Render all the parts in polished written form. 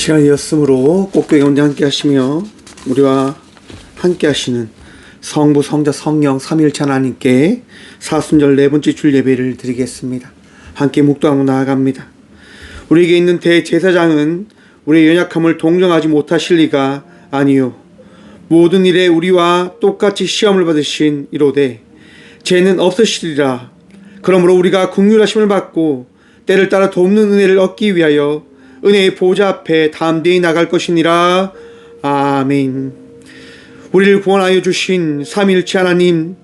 시간이 되었으므로 꼭두기 혼자 함께 하시며 우리와 함께 하시는 성부, 성자, 성령, 삼위일체 하나님께 사순절 네 번째 줄 예배를 드리겠습니다. 함께 묵도하고 나아갑니다. 우리에게 있는 대제사장은 우리의 연약함을 동정하지 못하실 리가 아니요 모든 일에 우리와 똑같이 시험을 받으신 이로되 죄는 없으시리라. 그러므로 우리가 긍휼하심을 받고 때를 따라 돕는 은혜를 얻기 위하여 은혜의 보좌 앞에 담대히 나갈 것이니라. 아멘. 우리를 구원하여 주신 삼위일체 하나님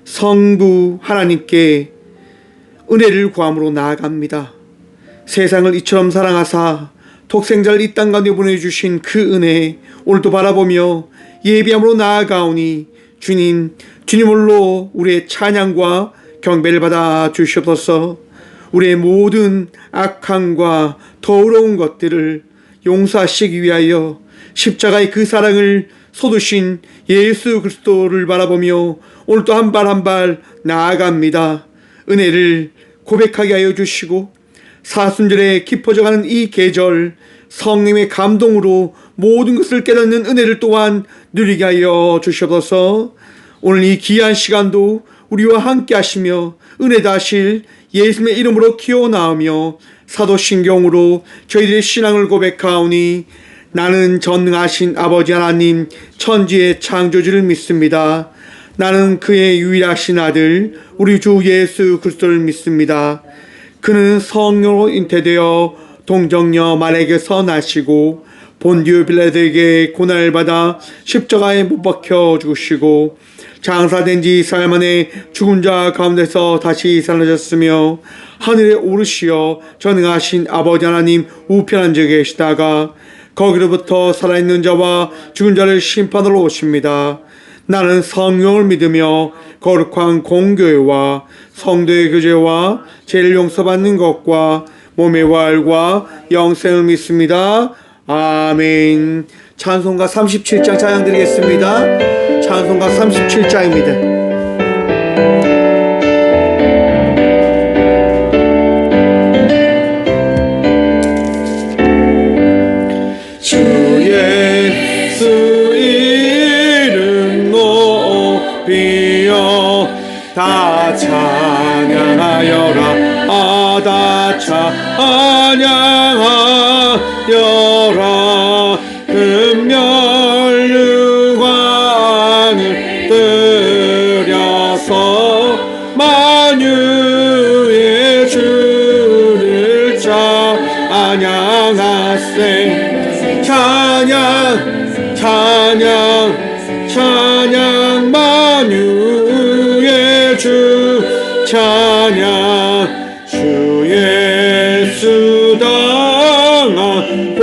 성부 하나님께 은혜를 구함으로 나아갑니다. 세상을 이처럼 사랑하사 독생자를 이 땅 가운데 보내주신 그 은혜 오늘도 바라보며 예비함으로 나아가오니 주님 홀로 우리의 찬양과 경배를 받아 주시옵소서. 우리의 모든 악함과 더러운 것들을 용서하시기 위하여 십자가의 그 사랑을 쏟으신 예수 그리스도를 바라보며 오늘도 한 발 한 발 나아갑니다. 은혜를 고백하게 하여 주시고 사순절에 깊어져가는 이 계절 성령의 감동으로 모든 것을 깨닫는 은혜를 또한 누리게 하여 주시옵소서. 오늘 이 귀한 시간도 우리와 함께 하시며 은혜 다하실 예수님의 이름으로 키워나오며 사도신경으로 저희들의 신앙을 고백하오니 나는 전능하신 아버지 하나님 천지의 창조주를 믿습니다. 나는 그의 유일하신 아들 우리 주 예수 그리스도를 믿습니다. 그는 성령으로 잉태되어 동정녀 마리아에게서 나시고 본디오 빌라도에게 고난을 받아 십자가에 못 박혀 죽으시고 장사된 지 4일 만에 죽은 자 가운데서 다시 살아나셨으며 하늘에 오르시어 전능하신 아버지 하나님 우편 앉아 계시다가 거기로부터 살아있는 자와 죽은 자를 심판하러 오십니다. 나는 성령을 믿으며 거룩한 공교회와 성도의 교제와 죄를 용서받는 것과 몸의 부활과 영생을 믿습니다. 아멘. 찬송가 37장 찬양 드리겠습니다. 찬송가 37장입니다. 주 예수 이름 높이어 다 찬양하여라. 다 찬양하여라. 금멸류관을 들여서 만유의 주를 찬양하세. 찬양 만유의 주 찬양. 주 예수 당한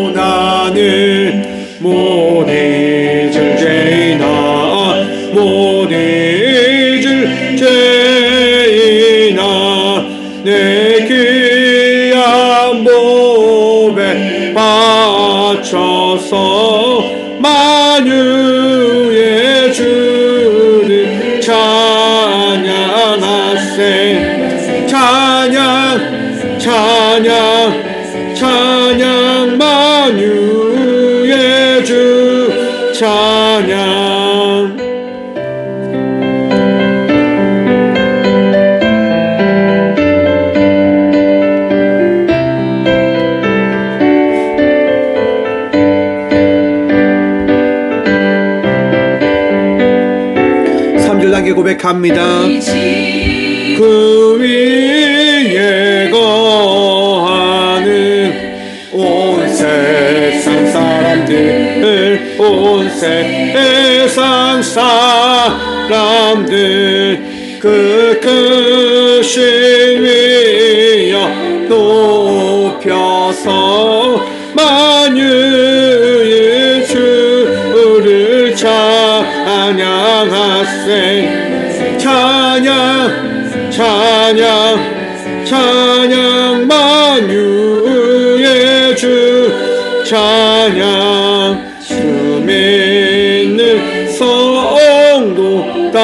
고난을 못 잊을 죄이나 못 잊을 죄이나 내 귀한 몸에 바쳐서 만유의 주를 찬양하세. 찬양 만유의 주 찬양. 삼절 단계 고백합니다. 그 위에 거하는 온 세상 사람들 온 세상 사람들 그 크신 위여 높여서 만유의 주를 찬양하세. 찬양 만유의 주 찬양. 주 믿는 성도 다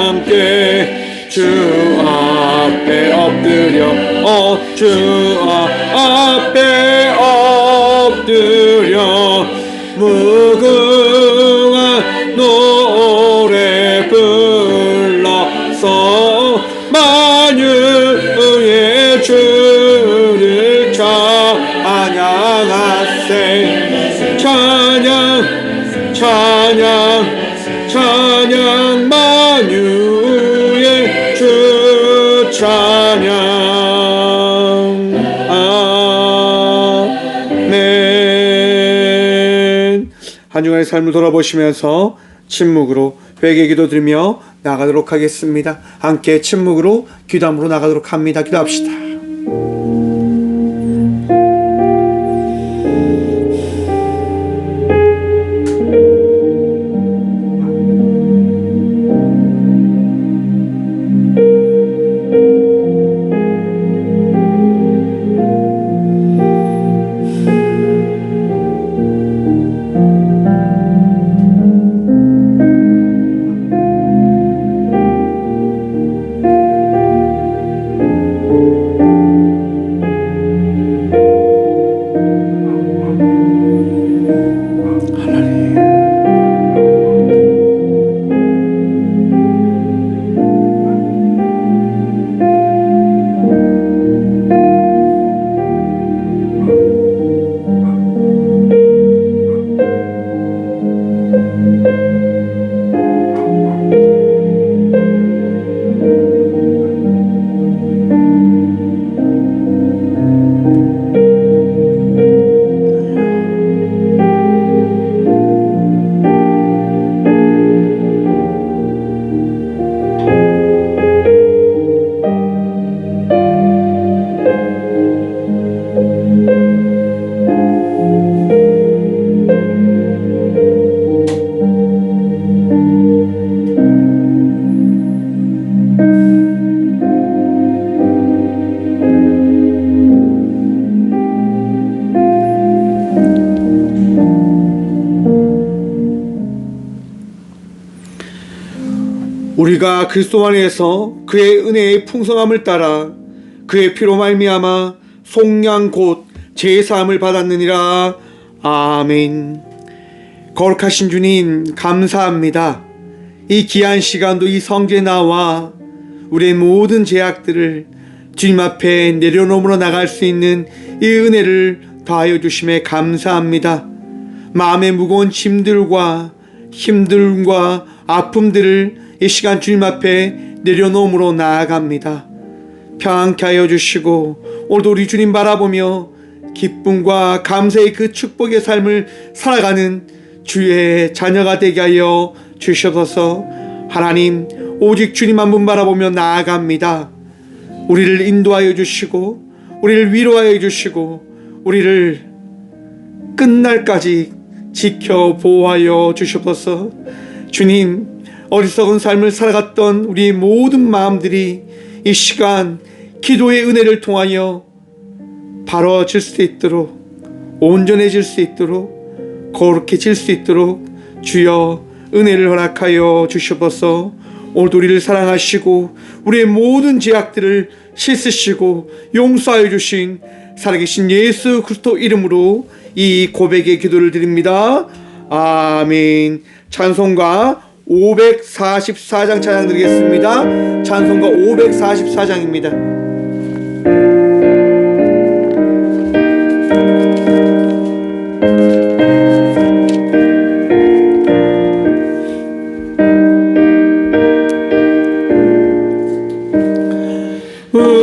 함께 주 앞에 엎드려 주 앞에 한 주간의 삶을 돌아보시면서 침묵으로 회개 기도 드리며 나가도록 하겠습니다. 함께 침묵으로 기도함으로 나가도록 합니다. 기도합시다. 우리가 그리스도 안에서 그의 은혜의 풍성함을 따라 그의 피로 말미암아 속량 곧 제사함을 받았느니라. 아멘. 거룩하신 주님 감사합니다. 이 귀한 시간도 이 성전에 나와 우리의 모든 죄악들을 주님 앞에 내려놓음으로 나갈 수 있는 이 은혜를 더하여 주심에 감사합니다. 마음의 무거운 짐들과 힘들과 아픔들을 이 시간 주님 앞에 내려놓음으로 나아갑니다. 평안케 하여 주시고 오늘도 우리 주님 바라보며 기쁨과 감사의 그 축복의 삶을 살아가는 주의 자녀가 되게 하여 주셔서 하나님 오직 주님 한 분 바라보며 나아갑니다. 우리를 인도하여 주시고 우리를 위로하여 주시고 우리를 끝날까지 지켜 보호하여 주셔서 주님 어리석은 삶을 살아갔던 우리 모든 마음들이 이 시간 기도의 은혜를 통하여 바로질 수 있도록 온전해질 수 있도록 거룩해질 수 있도록 주여 은혜를 허락하여 주셔서 오늘도 우리를 사랑하시고 우리의 모든 죄악들을 씻으시고 용서하여 주신 살아계신 예수 그리스도 이름으로 이 고백의 기도를 드립니다. 아멘. 찬송가 544장 찬양 드리겠습니다. 찬송가 544장입니다.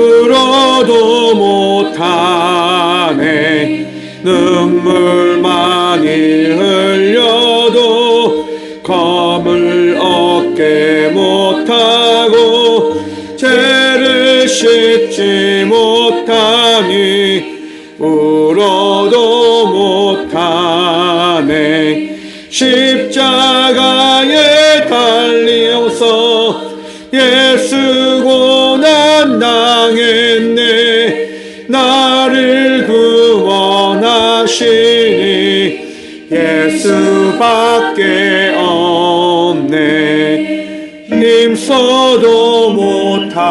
울어도 못하네 눈물 많이 흘려도 검을 얻게 못하고 죄를 씻지 못하니 울어도 못하네 십자가에 달려서 예수 고난 당했네 나를 구원하시니 예수밖에 없네 힘써도 못하네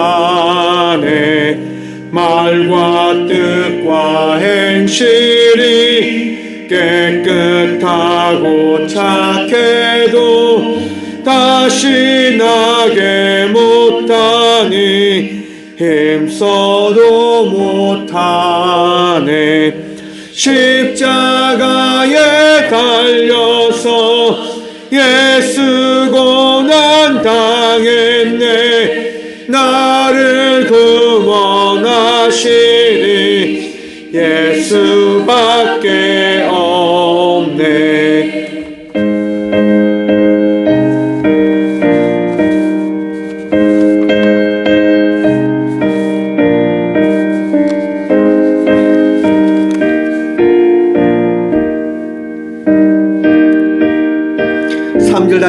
말과 뜻과 행실이 깨끗하고 착해도 다시 나게 못하니 힘써도 못하네 십자가에 달려서 예수 고난 당했네 나를 구원하시니 예수밖에 없네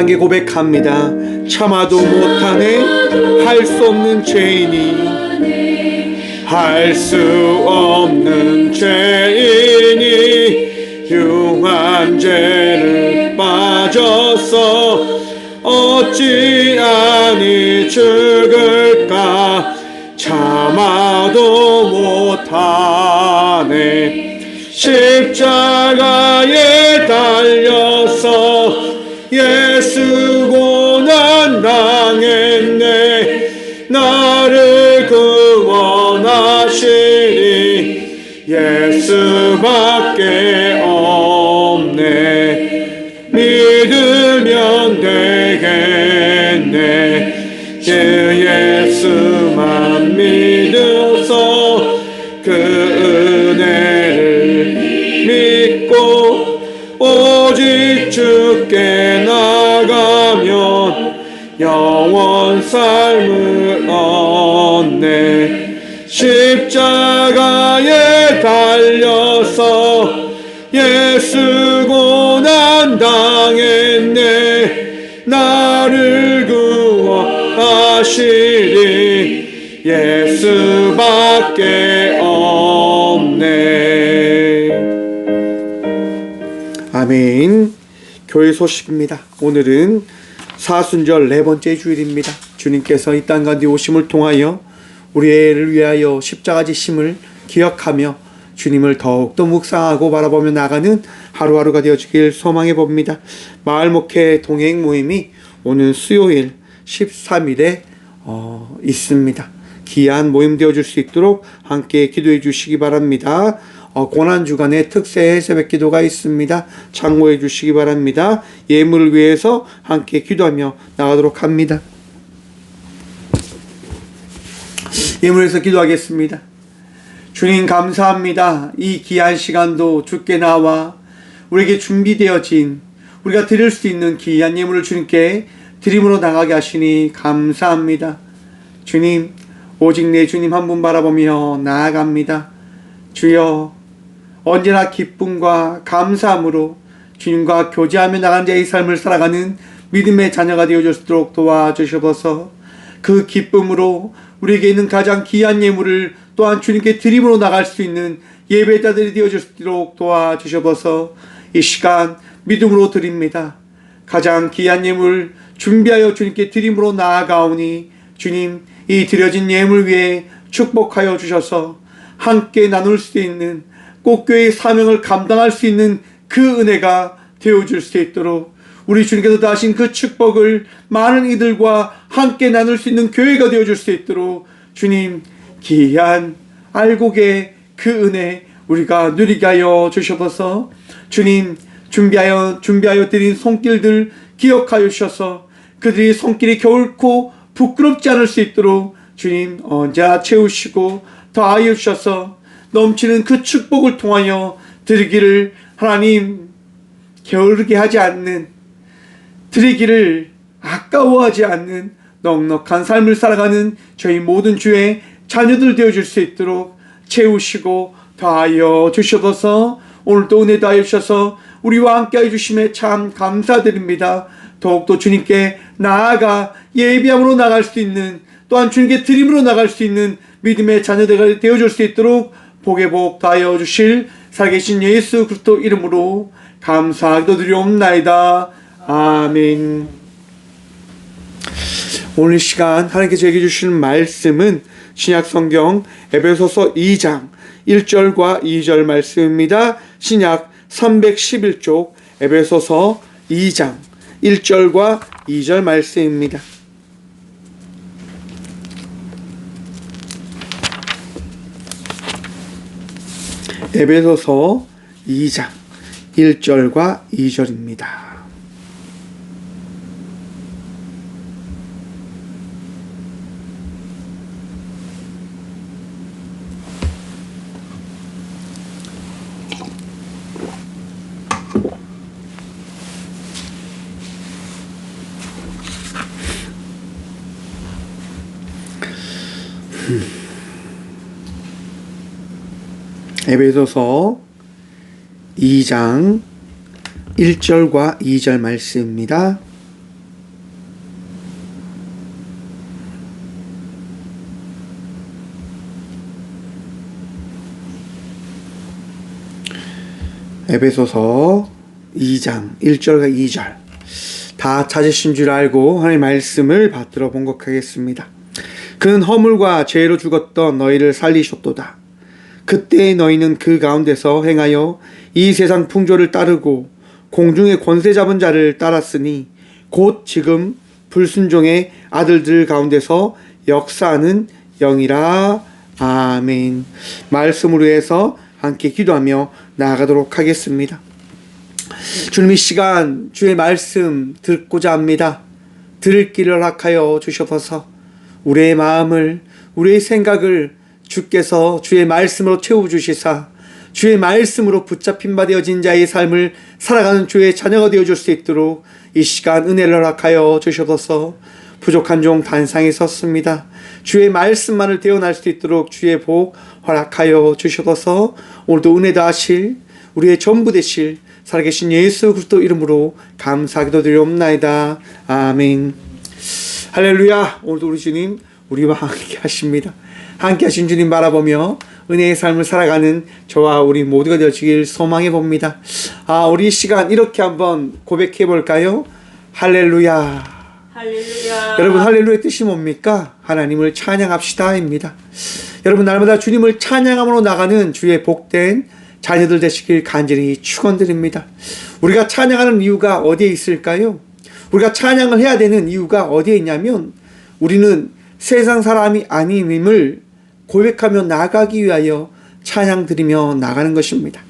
하나님께 고백합니다. 참아도 못하네 할 수 없는 죄인이, 할 수 없는 죄인이 흉한 죄를 빠졌어 어찌 아니 죽을까 참아도 못하네. 십자가에 달려서 예수 고난 당했네. 나를 구원하시리 예수밖에 없네. 믿으면 되겠네. 그 예수만 믿어서 그 은혜를 믿고 오직 주께 나가면 영원 삶을 얻네. 십자가에 달려서 예수 고난 당했네. 나를 구원하시리 예수밖에 없네. 아멘. 교회 소식입니다. 오늘은 사순절 네 번째 주일입니다. 주님께서 이 땅 가운데 오심을 통하여 우리를 위하여 십자가 지심을 기억하며 주님을 더욱더 묵상하고 바라보며 나가는 하루하루가 되어주길 소망해 봅니다. 마을목회 동행 모임이 오늘 수요일 13일에 있습니다. 귀한 모임 되어줄 수 있도록 함께 기도해 주시기 바랍니다. 고난주간에 특세 새벽 기도가 있습니다. 참고해 주시기 바랍니다. 예물을 위해서 함께 기도하며 나가도록 합니다. 예물에서 기도하겠습니다. 주님 감사합니다. 이 귀한 시간도 주께 나와 우리에게 준비되어진 우리가 드릴 수 있는 귀한 예물을 주님께 드림으로 나가게 하시니 감사합니다. 주님, 오직 내 주님 한 분 바라보며 나아갑니다. 주여, 언제나 기쁨과 감사함으로 주님과 교제하며 나가는 자의 삶을 살아가는 믿음의 자녀가 되어주도록 도와주셔서 그 기쁨으로 우리에게 있는 가장 귀한 예물을 또한 주님께 드림으로 나갈 수 있는 예배자들이 되어주도록 도와주셔서 이 시간 믿음으로 드립니다. 가장 귀한 예물 준비하여 주님께 드림으로 나아가오니 주님, 이 드려진 예물 위에 축복하여 주셔서 함께 나눌 수 있는 꽃교회의 사명을 감당할 수 있는 그 은혜가 되어줄 수 있도록 우리 주님께서 다신 그 축복을 많은 이들과 함께 나눌 수 있는 교회가 되어줄 수 있도록 주님, 귀한 알곡의 그 은혜 우리가 누리게 하여 주셔서 주님, 준비하여 드린 손길들 기억하여 주셔서 그들이 손길이 결코 부끄럽지 않을 수 있도록 주님 언제나 채우시고 더하여 주셔서 넘치는 그 축복을 통하여 드리기를 하나님 게으르게 하지 않는, 드리기를 아까워하지 않는 넉넉한 삶을 살아가는 저희 모든 주의 자녀들 되어줄 수 있도록 채우시고 더하여 주셔서 오늘도 은혜 더하여 주셔서 우리와 함께 해주심에 참 감사드립니다. 더욱더 주님께 나아가 예비함으로 나갈 수 있는, 또한 주님께 드림으로 나갈 수 있는 믿음의 자녀들이 되어줄 수 있도록 복의 복 다하여 주실 살아계신 예수 그리스도 이름으로 감사하기도 드리옵나이다. 아멘. 오늘 시간 하나님께서 얘기해 주시는 말씀은 신약 성경 에베소서 2장 1절과 2절 말씀입니다. 신약 311쪽 에베소서 2장 1절과 2절 말씀입니다. 에베소서 2장 1절과 2절입니다. 에베소서 2장 1절과 2절 말씀입니다. 에베소서 2장 1절과 2절 다 찾으신 줄 알고 하나님의 말씀을 받들어 본국하겠습니다. 그는 허물과 죄로 죽었던 너희를 살리셨도다. 그때 너희는 그 가운데서 행하여 이 세상 풍조를 따르고 공중의 권세 잡은 자를 따랐으니 곧 지금 불순종의 아들들 가운데서 역사하는 영이라. 아멘. 말씀으로 해서 함께 기도하며 나아가도록 하겠습니다. 주님, 이 시간 주의 말씀 듣고자 합니다. 들을 길을 허락하여 주셔서 우리의 마음을, 우리의 생각을 주께서 주의 말씀으로 채워주시사 주의 말씀으로 붙잡힌 바 되어진 자의 삶을 살아가는 주의 자녀가 되어줄 수 있도록 이 시간 은혜를 허락하여 주셔서 부족한 종 단상에 섰습니다. 주의 말씀만을 대언할 수 있도록 주의 복 허락하여 주셔서 오늘도 은혜 다하실 우리의 전부 되실 살아계신 예수 그리스도 이름으로 감사기도 드리옵나이다. 아멘. 할렐루야. 오늘도 우리 주님 우리와 함께 하십니다. 함께 하신 주님 바라보며 은혜의 삶을 살아가는 저와 우리 모두가 되어지길 소망해 봅니다. 우리 이 시간 이렇게 한번 고백해 볼까요? 할렐루야. 할렐루야. 여러분, 할렐루야의 뜻이 뭡니까? 하나님을 찬양합시다입니다. 여러분, 날마다 주님을 찬양함으로 나가는 주의 복된 자녀들 되시길 간절히 축원드립니다. 우리가 찬양하는 이유가 어디에 있을까요? 우리가 찬양을 해야 되는 이유가 어디에 있냐면 우리는 세상 사람이 아님임을 고백하며 나가기 위하여 찬양 드리며 나가는 것입니다.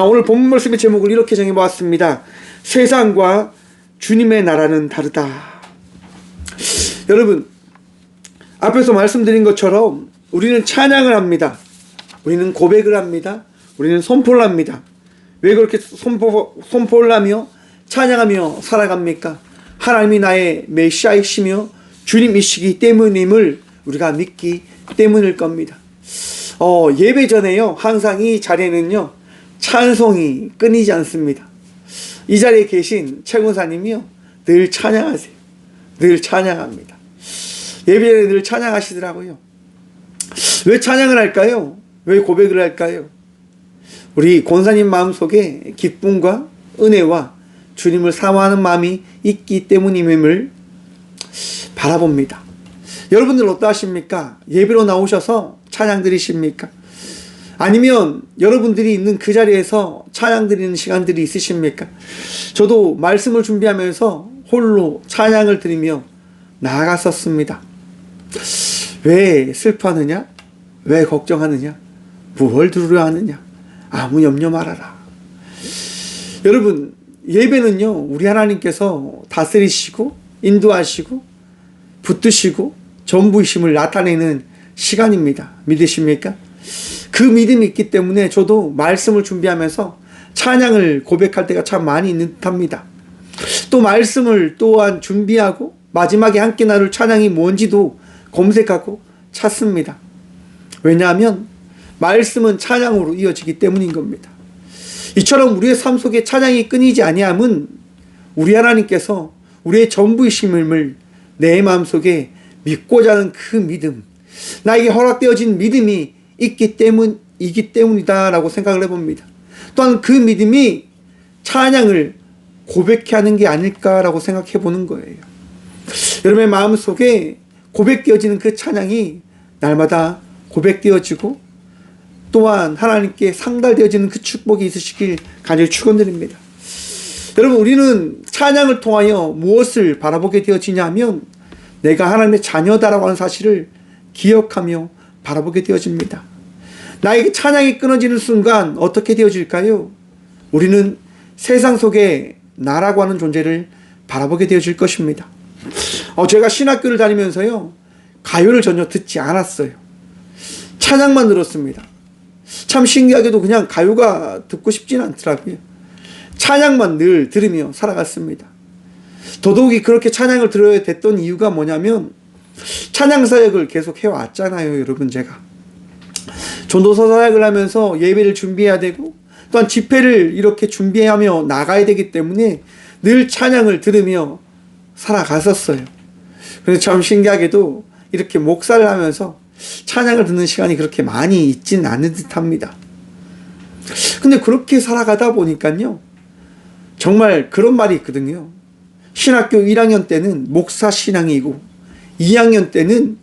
오늘 본문 말씀의 제목을 이렇게 정해보았습니다. 세상과 주님의 나라는 다르다. 여러분, 앞에서 말씀드린 것처럼 우리는 찬양을 합니다. 우리는 고백을 합니다. 우리는 선포를 합니다. 왜 그렇게 선포를 하며 찬양하며 살아갑니까? 하나님이 나의 메시아이시며 주님이시기 때문임을 우리가 믿기 때문일 겁니다. 예배 전에요, 항상 이 자리에는요, 찬송이 끊이지 않습니다. 이 자리에 계신 최 권사님이요, 늘 찬양하세요. 늘 찬양합니다. 예배 전에 늘 찬양하시더라고요. 왜 찬양을 할까요? 왜 고백을 할까요? 우리 권사님 마음속에 기쁨과 은혜와 주님을 사모하는 마음이 있기 때문임을 바라봅니다. 여러분들 어떠하십니까? 예배로 나오셔서 찬양 드리십니까? 아니면 여러분들이 있는 그 자리에서 찬양 드리는 시간들이 있으십니까? 저도 말씀을 준비하면서 홀로 찬양을 드리며 나아갔었습니다. 왜 슬퍼하느냐? 왜 걱정하느냐? 무엇을 두려워하느냐? 아무 염려 말아라. 여러분, 예배는요, 우리 하나님께서 다스리시고 인도하시고 붙드시고 전부이심을 나타내는 시간입니다. 믿으십니까? 그 믿음이 있기 때문에 저도 말씀을 준비하면서 찬양을 고백할 때가 참 많이 있는 듯합니다. 또 말씀을 또한 준비하고 마지막에 함께 나눌 찬양이 뭔지도 검색하고 찾습니다. 왜냐하면 말씀은 찬양으로 이어지기 때문인 겁니다. 이처럼 우리의 삶 속에 찬양이 끊이지 아니함은 우리 하나님께서 우리의 전부이심을 내 마음속에 믿고자 하는 그 믿음, 나에게 허락되어진 믿음이 있기 때문이다 라고 생각을 해봅니다. 또한 그 믿음이 찬양을 고백해 하는 게 아닐까라고 생각해 보는 거예요. 여러분의 마음속에 고백되어지는 그 찬양이 날마다 고백되어지고 또한 하나님께 상달되어지는 그 축복이 있으시길 간절히 축원드립니다. 여러분, 우리는 찬양을 통하여 무엇을 바라보게 되어지냐면 내가 하나님의 자녀다라고 하는 사실을 기억하며 바라보게 되어집니다. 나에게 찬양이 끊어지는 순간 어떻게 되어질까요? 우리는 세상 속에 나라고 하는 존재를 바라보게 되어질 것입니다. 제가 신학교를 다니면서요, 가요를 전혀 듣지 않았어요. 찬양만 들었습니다. 참 신기하게도 그냥 가요가 듣고 싶지는 않더라고요. 찬양만 늘 들으며 살아갔습니다. 더더욱이 그렇게 찬양을 들어야 됐던 이유가 뭐냐면 찬양 사역을 계속 해왔잖아요. 여러분, 제가 전도서 사역을 하면서 예배를 준비해야 되고 또한 집회를 이렇게 준비하며 나가야 되기 때문에 늘 찬양을 들으며 살아갔었어요. 그래서 참 신기하게도 이렇게 목사를 하면서 찬양을 듣는 시간이 그렇게 많이 있지는 않은 듯 합니다. 근데 그렇게 살아가다 보니까요, 정말 그런 말이 있거든요. 신학교 1학년 때는 목사 신앙이고, 2학년 때는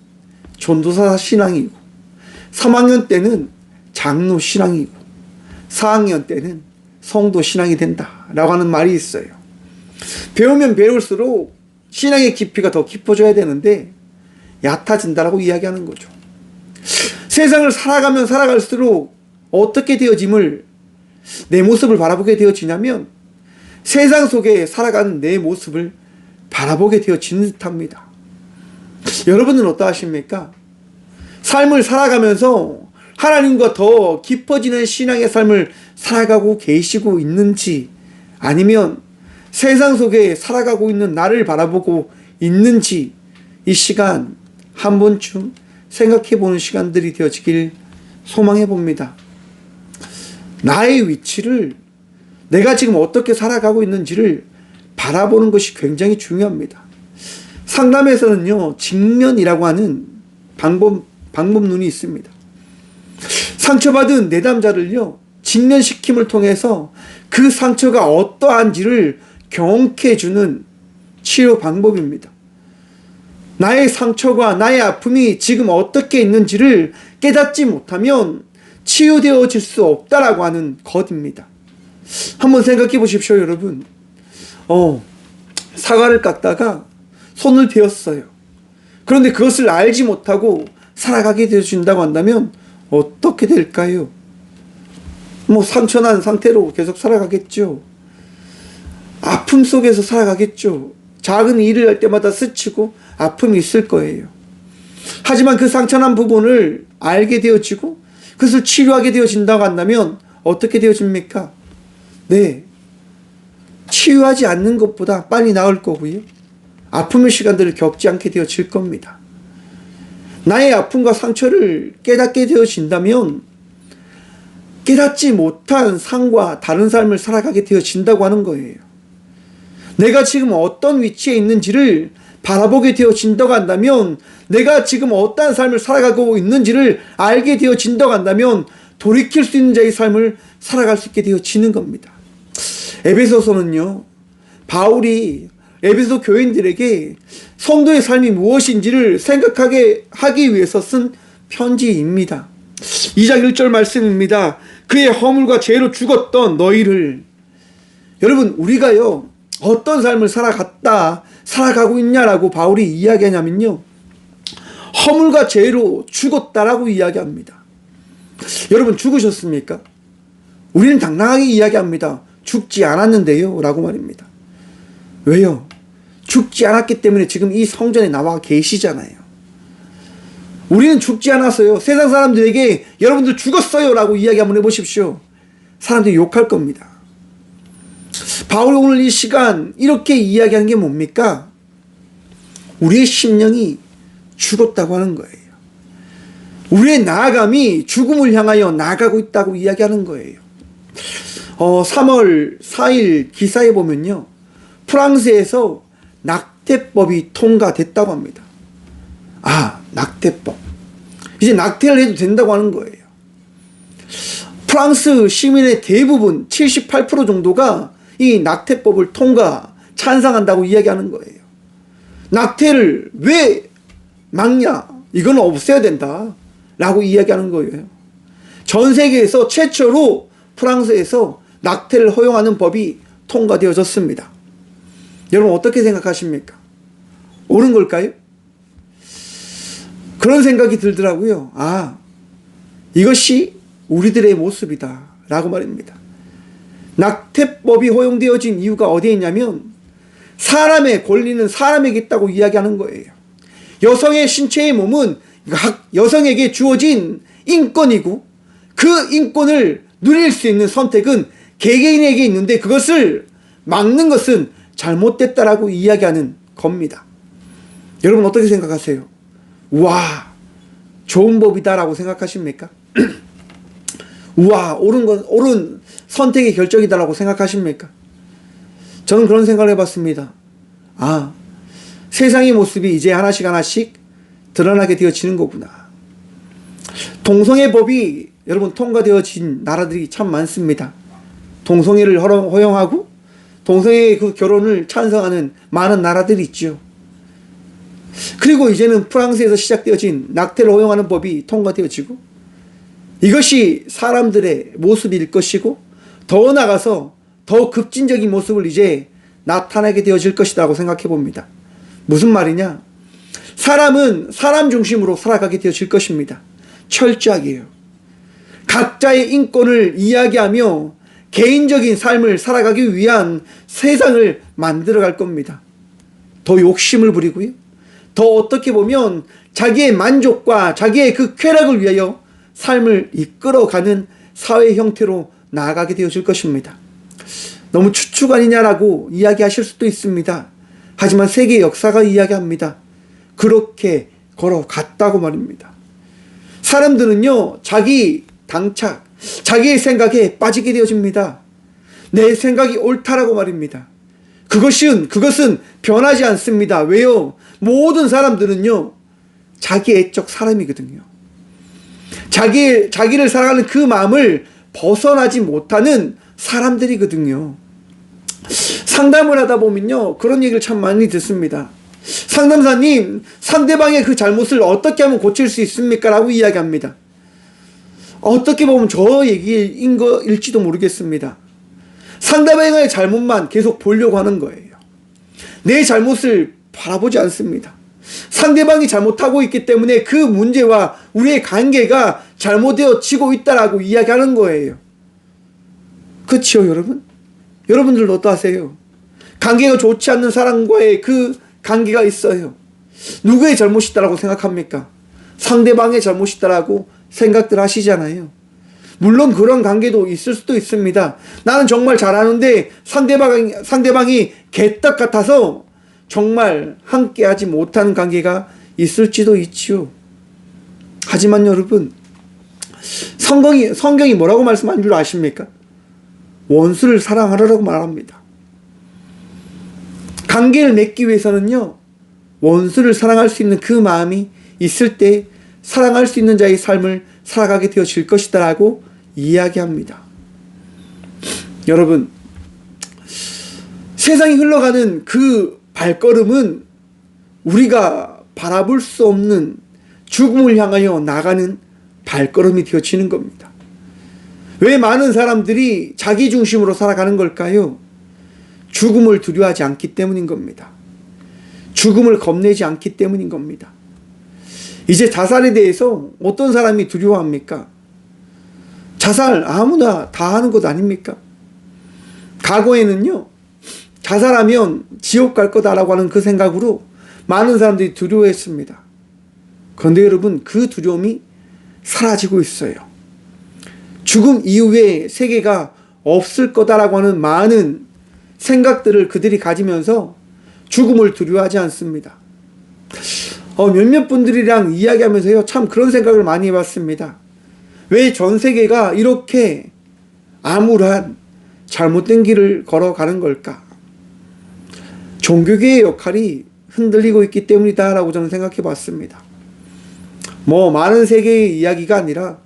전도사 신앙이고, 3학년 때는 장로 신앙이고, 4학년 때는 성도 신앙이 된다 라고 하는 말이 있어요. 배우면 배울수록 신앙의 깊이가 더 깊어져야 되는데 얕아진다라고 이야기하는 거죠. 세상을 살아가면 살아갈수록 어떻게 되어짐을, 내 모습을 바라보게 되어지냐면 세상 속에 살아가는 내 모습을 바라보게 되어지는 듯합니다. 여러분은 어떠하십니까? 삶을 살아가면서 하나님과 더 깊어지는 신앙의 삶을 살아가고 계시고 있는지, 아니면 세상 속에 살아가고 있는 나를 바라보고 있는지, 이 시간 한 번쯤 생각해 보는 시간들이 되어지길 소망해 봅니다. 나의 위치를, 내가 지금 어떻게 살아가고 있는지를 바라보는 것이 굉장히 중요합니다. 상담에서는요, 직면이라고 하는 방법론이 있습니다. 상처받은 내담자를요, 직면시킴을 통해서 그 상처가 어떠한지를 경험케 해주는 치료 방법입니다. 나의 상처가, 나의 아픔이 지금 어떻게 있는지를 깨닫지 못하면 치유되어질 수 없다라고 하는 것입니다. 한번 생각해 보십시오, 여러분. 사과를 깎다가 손을 베었어요. 그런데 그것을 알지 못하고 살아가게 되어준다고 한다면 어떻게 될까요? 상처난 상태로 계속 살아가겠죠. 아픔 속에서 살아가겠죠. 작은 일을 할 때마다 스치고 아픔이 있을 거예요. 하지만 그 상처난 부분을 알게 되어지고 그것을 치유하게 되어진다고 한다면 어떻게 되어집니까? 네, 치유하지 않는 것보다 빨리 나을 거고요, 아픔의 시간들을 겪지 않게 되어질 겁니다. 나의 아픔과 상처를 깨닫게 되어진다면 깨닫지 못한 삶과 다른 삶을 살아가게 되어진다고 하는 거예요. 내가 지금 어떤 위치에 있는지를 바라보게 되어진다고 한다면, 내가 지금 어떠한 삶을 살아가고 있는지를 알게 되어진다고 한다면 돌이킬 수 있는 자의 삶을 살아갈 수 있게 되어지는 겁니다. 에베소서는요, 바울이 에베소 교인들에게 성도의 삶이 무엇인지를 생각하게 하기 위해서 쓴 편지입니다. 2장 1절 말씀입니다. 그의 허물과 죄로 죽었던 너희를. 여러분, 우리가요, 어떤 삶을 살아가고 있냐라고 바울이 이야기하냐면요, 허물과 죄로 죽었다라고 이야기합니다. 여러분, 죽으셨습니까? 우리는 당당하게 이야기합니다. 죽지 않았는데요 라고 말입니다. 왜요? 죽지 않았기 때문에 지금 이 성전에 나와 계시잖아요. 우리는 죽지 않았어요. 세상 사람들에게 여러분들 죽었어요 라고 이야기 한번 해보십시오. 사람들이 욕할 겁니다. 바울이 오늘 이 시간 이렇게 이야기하는 게 뭡니까? 우리의 심령이 죽었다고 하는 거예요. 우리의 나아감이 죽음을 향하여 나아가고 있다고 이야기하는 거예요. 3월 4일 기사에 보면요, 프랑스에서 낙태법이 통과됐다고 합니다. 낙태법. 이제 낙태를 해도 된다고 하는 거예요. 프랑스 시민의 대부분 78% 정도가 이 낙태법을 찬성한다고 이야기하는 거예요. 낙태를 왜 막냐? 이건 없애야 된다 라고 이야기하는 거예요. 전 세계에서 최초로 프랑스에서 낙태를 허용하는 법이 통과되어졌습니다. 여러분, 어떻게 생각하십니까? 옳은 걸까요? 그런 생각이 들더라고요. 이것이 우리들의 모습이다 라고 말입니다. 낙태법이 허용되어진 이유가 어디에 있냐면 사람의 권리는 사람에게 있다고 이야기하는 거예요. 여성의 신체의 몸은 여성에게 주어진 인권이고 그 인권을 누릴 수 있는 선택은 개개인에게 있는데 그것을 막는 것은 잘못됐다라고 이야기하는 겁니다. 여러분, 어떻게 생각하세요? 우와, 좋은 법이다라고 생각하십니까? 우와, 옳은 선택의 결정이다라고 생각하십니까? 저는 그런 생각을 해봤습니다. 세상의 모습이 이제 하나씩 드러나게 되어지는 거구나. 동성애 법이 여러분 통과되어진 나라들이 참 많습니다. 동성애를 허용하고 동성애 그 결혼을 찬성하는 많은 나라들이 있죠. 그리고 이제는 프랑스에서 시작되어진 낙태를 허용하는 법이 통과되어지고 이것이 사람들의 모습일 것이고 더 나아가서 더 급진적인 모습을 이제 나타나게 되어질 것이라고 생각해 봅니다. 무슨 말이냐? 사람은 사람 중심으로 살아가게 되어질 것입니다. 철저하게요. 각자의 인권을 이야기하며 개인적인 삶을 살아가기 위한 세상을 만들어갈 겁니다. 더 욕심을 부리고요. 더 어떻게 보면 자기의 만족과 자기의 그 쾌락을 위하여 삶을 이끌어가는 사회 형태로 나아가게 되어질 것입니다. 너무 추측 아니냐라고 이야기하실 수도 있습니다. 하지만 세계 역사가 이야기합니다. 그렇게 걸어갔다고 말입니다. 사람들은요, 자기 당착, 자기의 생각에 빠지게 되어집니다. 내 생각이 옳다라고 말입니다. 그것은 변하지 않습니다. 왜요? 모든 사람들은요, 자기애적 사람이거든요. 자기를 사랑하는 그 마음을 벗어나지 못하는 사람들이거든요. 상담을 하다 보면요, 그런 얘기를 참 많이 듣습니다. 상담사님, 상대방의 그 잘못을 어떻게 하면 고칠 수 있습니까? 라고 이야기합니다. 어떻게 보면 저 얘기인 거일지도 모르겠습니다. 상대방의 잘못만 계속 보려고 하는 거예요. 내 잘못을 바라보지 않습니다. 상대방이 잘못하고 있기 때문에 그 문제와 우리의 관계가 잘못되어지고 있다라고 이야기하는 거예요. 그렇죠, 여러분? 여러분들도 어떠하세요? 관계가 좋지 않는 사람과의 그 관계가 있어요. 누구의 잘못이 있다라고 생각합니까? 상대방의 잘못이 있다라고 생각들 하시잖아요. 물론 그런 관계도 있을 수도 있습니다. 나는 정말 잘하는데 상대방이 개떡 같아서 정말 함께하지 못하는 관계가 있을지도 있지요. 하지만 여러분, 성경이 뭐라고 말씀한 줄 아십니까? 원수를 사랑하라고 말합니다. 관계를 맺기 위해서는요, 원수를 사랑할 수 있는 그 마음이 있을 때 사랑할 수 있는 자의 삶을 살아가게 되어질 것이다라고 이야기합니다. 여러분, 세상이 흘러가는 그 발걸음은 우리가 바라볼 수 없는 죽음을 향하여 나가는 발걸음이 되어지는 겁니다. 왜 많은 사람들이 자기 중심으로 살아가는 걸까요? 죽음을 두려워하지 않기 때문인 겁니다. 죽음을 겁내지 않기 때문인 겁니다. 이제 자살에 대해서 어떤 사람이 두려워합니까? 자살 아무나 다 하는 것 아닙니까? 과거에는요, 자살하면 지옥 갈 거다라고 하는 그 생각으로 많은 사람들이 두려워했습니다. 그런데 여러분, 그 두려움이 사라지고 있어요. 죽음 이후에 세계가 없을 거다라고 하는 많은 생각들을 그들이 가지면서 죽음을 두려워하지 않습니다. 몇몇 분들이랑 이야기하면서요, 참 그런 생각을 많이 해봤습니다. 왜 전 세계가 이렇게 암울한 잘못된 길을 걸어가는 걸까? 종교계의 역할이 흔들리고 있기 때문이다라고 저는 생각해 봤습니다. 많은 세계의 이야기가 아니라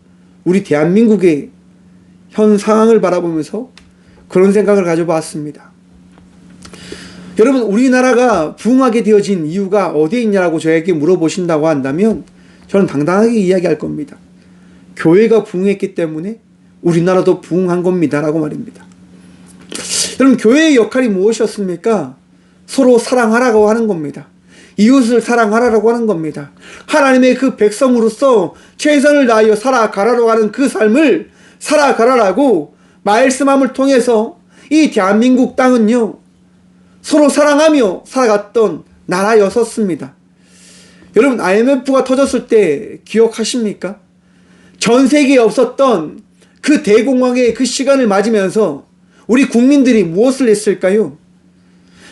우리 대한민국의 현 상황을 바라보면서 그런 생각을 가져봤습니다. 여러분, 우리나라가 부흥하게 되어진 이유가 어디에 있냐라고 저에게 물어보신다고 한다면 저는 당당하게 이야기할 겁니다. 교회가 부흥했기 때문에 우리나라도 부흥한 겁니다 라고 말입니다. 여러분, 교회의 역할이 무엇이었습니까? 서로 사랑하라고 하는 겁니다. 이웃을 사랑하라고 하는 겁니다. 하나님의 그 백성으로서 최선을 다하여 살아가라고 하는 그 삶을 살아가라고 말씀함을 통해서 이 대한민국 땅은요, 서로 사랑하며 살아갔던 나라였었습니다. 여러분, IMF가 터졌을 때 기억하십니까? 전 세계에 없었던 그 대공황의 그 시간을 맞으면서 우리 국민들이 무엇을 했을까요?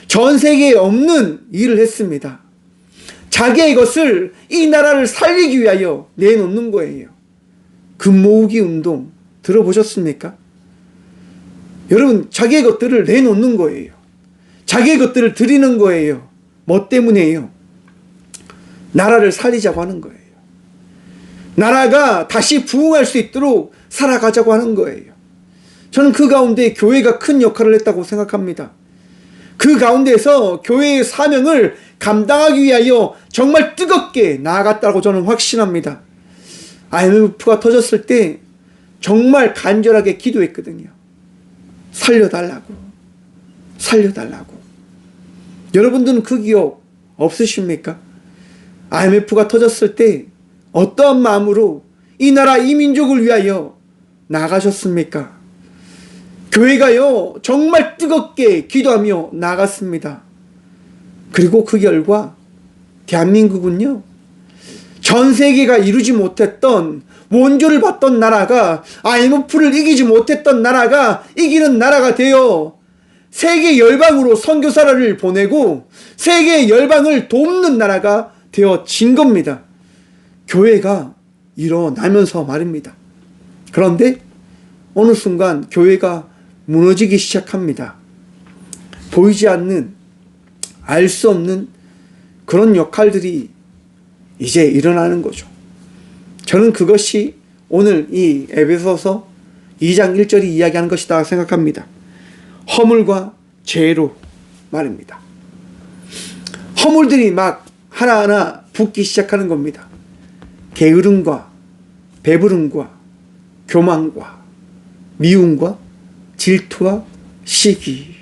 전 세계에 없는 일을 했습니다. 자기의 것을 이 나라를 살리기 위하여 내놓는 거예요. 금 모으기 운동 들어보셨습니까? 여러분, 자기의 것들을 내놓는 거예요. 자기의 것들을 드리는 거예요. 뭐 때문에요? 나라를 살리자고 하는 거예요. 나라가 다시 부흥할 수 있도록 살아가자고 하는 거예요. 저는 그 가운데 교회가 큰 역할을 했다고 생각합니다. 그 가운데서 교회의 사명을 감당하기 위하여 정말 뜨겁게 나아갔다고 저는 확신합니다. IMF가 터졌을 때 정말 간절하게 기도했거든요. 살려달라고. 살려달라고. 여러분들은 그 기억 없으십니까? IMF가 터졌을 때 어떠한 마음으로 이 나라 이 민족을 위하여 나가셨습니까? 교회가요 정말 뜨겁게 기도하며 나갔습니다. 그리고 그 결과 대한민국은요 전 세계가 이루지 못했던 원조를 받던 나라가 IMF를 이기지 못했던 나라가 이기는 나라가 되어 세계 열방으로 선교사를 보내고 세계 열방을 돕는 나라가 되어진 겁니다. 교회가 일어나면서 말입니다. 그런데 어느 순간 교회가 무너지기 시작합니다. 보이지 않는, 알 수 없는 그런 역할들이 이제 일어나는 거죠. 저는 그것이 오늘 이 에베소서 2장 1절이 이야기하는 것이다 생각합니다. 허물과 죄로 말입니다. 허물들이 막 하나하나 붙기 시작하는 겁니다. 게으름과 배부름과 교만과 미움과 질투와 시기.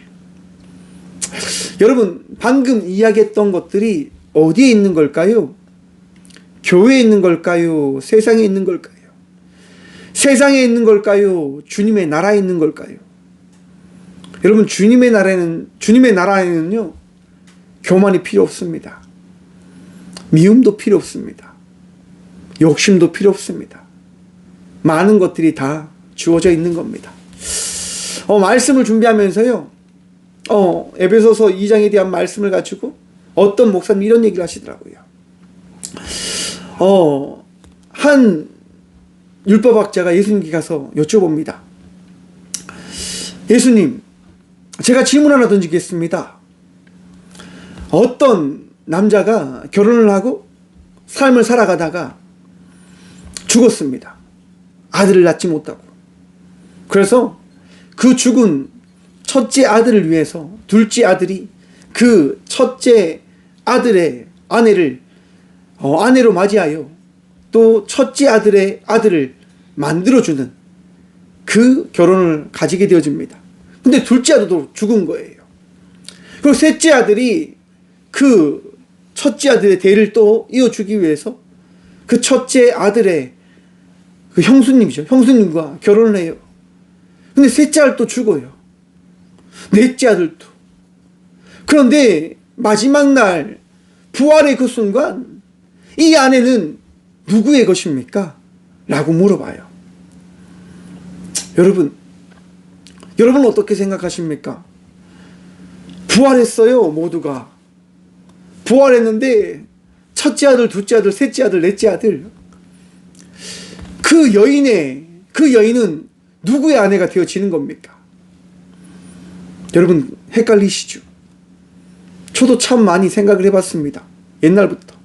여러분 방금 이야기했던 것들이 어디에 있는 걸까요? 교회에 있는 걸까요? 세상에 있는 걸까요? 세상에 있는 걸까요? 주님의 나라에 있는 걸까요? 여러분 주님의 나라에는요 교만이 필요 없습니다. 미움도 필요 없습니다. 욕심도 필요 없습니다. 많은 것들이 다 주어져 있는 겁니다. 말씀을 준비하면서요 에베소서 2장에 대한 말씀을 가지고 어떤 목사님이 이런 얘기를 하시더라고요. 한 율법학자가 예수님께 가서 여쭤봅니다. 예수님, 제가 질문 하나 던지겠습니다. 어떤 남자가 결혼을 하고 삶을 살아가다가 죽었습니다. 아들을 낳지 못하고. 그래서 그 죽은 첫째 아들을 위해서 둘째 아들이 그 첫째 아들의 아내를 아내로 맞이하여 또 첫째 아들의 아들을 만들어주는 그 결혼을 가지게 되어집니다. 근데 둘째 아들도 죽은 거예요. 그리고 셋째 아들이 그 첫째 아들의 대를 또 이어주기 위해서 그 첫째 아들의 그 형수님이죠. 형수님과 결혼을 해요. 근데 셋째 아들도 죽어요. 넷째 아들도. 그런데 마지막 날 부활의 그 순간 이 아내는 누구의 것입니까? 라고 물어봐요. 여러분 어떻게 생각하십니까? 부활했어요. 모두가 부활했는데 첫째 아들, 둘째 아들, 셋째 아들, 넷째 아들, 그 여인은 누구의 아내가 되어지는 겁니까? 여러분 헷갈리시죠? 저도 참 많이 생각을 해봤습니다. 옛날부터.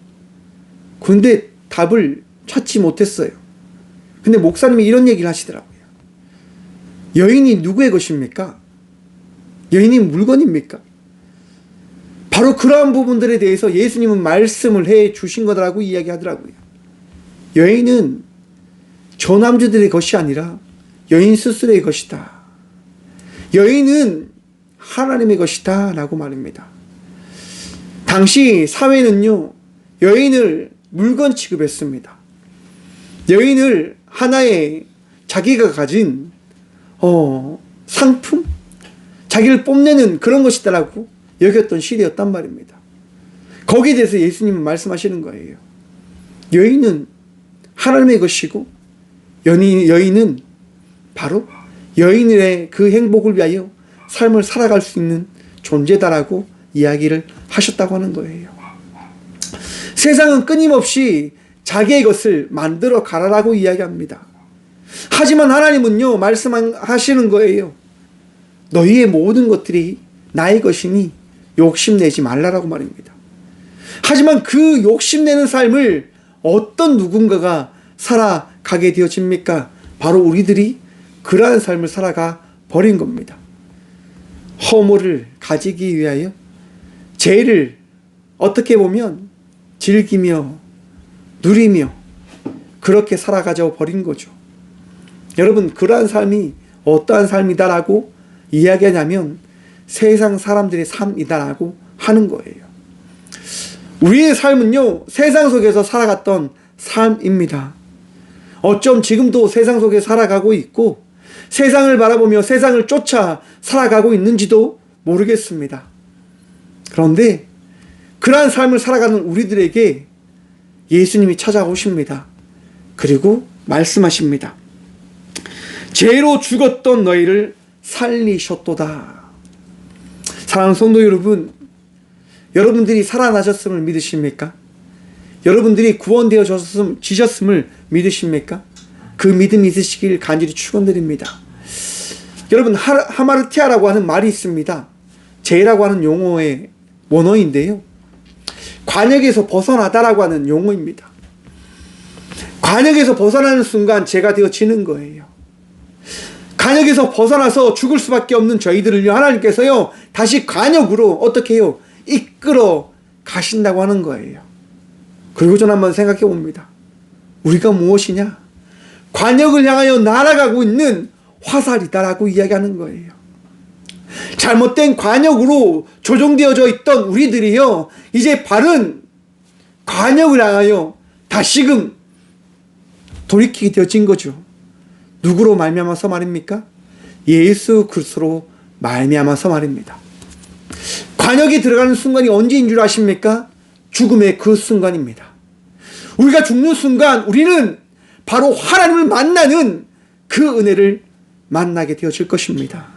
그런데 답을 찾지 못했어요. 근데 목사님이 이런 얘기를 하시더라고요. 여인이 누구의 것입니까? 여인이 물건입니까? 바로 그러한 부분들에 대해서 예수님은 말씀을 해 주신 거라고 이야기하더라고요. 여인은 조남주들의 것이 아니라 여인 스스로의 것이다. 여인은 하나님의 것이다 라고 말합니다. 당시 사회는요 여인을 물건 취급했습니다. 여인을 하나의 자기가 가진 상품? 자기를 뽐내는 그런 것이다라고 여겼던 시대였단 말입니다. 거기에 대해서 예수님은 말씀하시는 거예요. 여인은 하나님의 것이고 여인은 바로 여인의 그 행복을 위하여 삶을 살아갈 수 있는 존재다라고 이야기를 하셨다고 하는 거예요. 세상은 끊임없이 자기의 것을 만들어 가라라고 이야기합니다. 하지만 하나님은요 말씀하시는 거예요. 너희의 모든 것들이 나의 것이니 욕심내지 말라라고 말입니다. 하지만 그 욕심내는 삶을 어떤 누군가가 살아가게 되어집니까? 바로 우리들이 그러한 삶을 살아가 버린 겁니다. 허물을 가지기 위하여 죄를 어떻게 보면 즐기며 누리며 그렇게 살아가져 버린 거죠. 여러분, 그러한 삶이 어떠한 삶이다라고 이야기하냐면 세상 사람들의 삶이다라고 하는 거예요. 우리의 삶은요, 세상 속에서 살아갔던 삶입니다. 어쩜 지금도 세상 속에 살아가고 있고 세상을 바라보며 세상을 쫓아 살아가고 있는지도 모르겠습니다. 그런데 그러한 삶을 살아가는 우리들에게 예수님이 찾아오십니다. 그리고 말씀하십니다. 죄로 죽었던 너희를 살리셨도다. 사랑하는 성도 여러분, 여러분들이 살아나셨음을 믿으십니까? 여러분들이 구원되어지셨음을 믿으십니까? 그 믿음이 있으시길 간절히 축원드립니다. 여러분, 하마르티아라고 하는 말이 있습니다. 죄라고 하는 용어의 원어인데요, 관역에서 벗어나다라고 하는 용어입니다. 관역에서 벗어나는 순간 죄가 되어지는 거예요. 관역에서 벗어나서 죽을 수밖에 없는 저희들을요, 하나님께서요 다시 관역으로 어떻게 해요? 이끌어 가신다고 하는 거예요. 그리고 저는 한번 생각해 봅니다. 우리가 무엇이냐? 관역을 향하여 날아가고 있는 화살이다라고 이야기하는 거예요. 잘못된 관역으로 조종되어져 있던 우리들이요, 이제 바른 관역을 향하여 다시금 돌이키게 되어진 거죠. 누구로 말미암아서 말입니까? 예수 그리스도로 말미암아서 말입니다. 관역에 들어가는 순간이 언제인 줄 아십니까? 죽음의 그 순간입니다. 우리가 죽는 순간 우리는 바로 하나님을 만나는 그 은혜를 만나게 되어질 것입니다.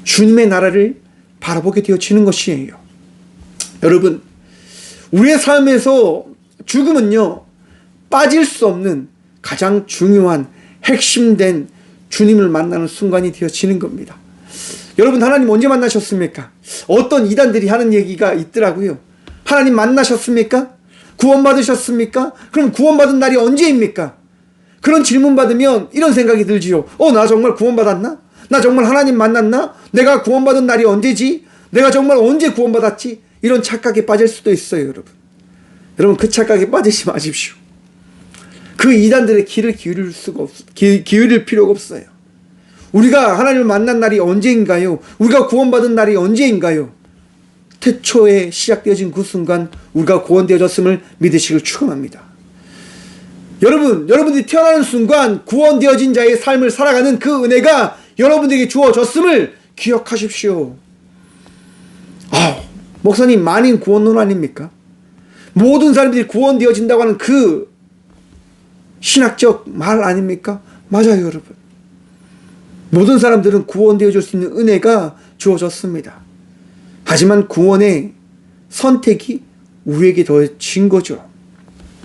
주님의 나라를 바라보게 되어지는 것이에요. 여러분, 우리의 삶에서 죽음은요, 빠질 수 없는 가장 중요한 핵심된 주님을 만나는 순간이 되어지는 겁니다. 여러분, 하나님 언제 만나셨습니까? 어떤 이단들이 하는 얘기가 있더라고요. 하나님 만나셨습니까? 구원받으셨습니까? 그럼 구원받은 날이 언제입니까? 그런 질문 받으면 이런 생각이 들지요. 나 정말 구원받았나? 나 정말 하나님 만났나? 내가 구원받은 날이 언제지? 내가 정말 언제 구원받았지? 이런 착각에 빠질 수도 있어요, 여러분. 여러분, 그 착각에 빠지지 마십시오. 그 이단들의 귀를 기울일 필요가 없어요. 우리가 하나님을 만난 날이 언제인가요? 우리가 구원받은 날이 언제인가요? 태초에 시작되어진 그 순간 우리가 구원되어졌음을 믿으시길 축원합니다. 여러분들이 태어나는 순간 구원되어진 자의 삶을 살아가는 그 은혜가 여러분들에게 주어졌음을 기억하십시오. 목사님, 만인 구원론 아닙니까? 모든 사람들이 구원되어진다고 하는 그 신학적 말 아닙니까? 맞아요, 여러분. 모든 사람들은 구원되어질 수 있는 은혜가 주어졌습니다. 하지만 구원의 선택이 우리에게 더해진 거죠.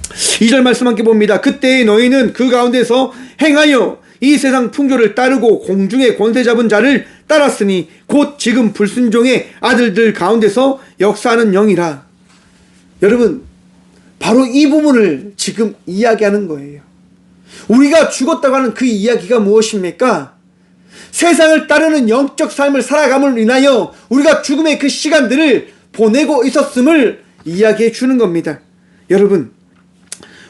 2절 말씀 함께 봅니다. 그때 너희는 그 가운데서 행하여 이 세상 풍조를 따르고 공중의 권세 잡은 자를 따랐으니 곧 지금 불순종의 아들들 가운데서 역사하는 영이라. 여러분, 바로 이 부분을 지금 이야기하는 거예요. 우리가 죽었다고 하는 그 이야기가 무엇입니까? 세상을 따르는 영적 삶을 살아감을 인하여 우리가 죽음의 그 시간들을 보내고 있었음을 이야기해 주는 겁니다. 여러분,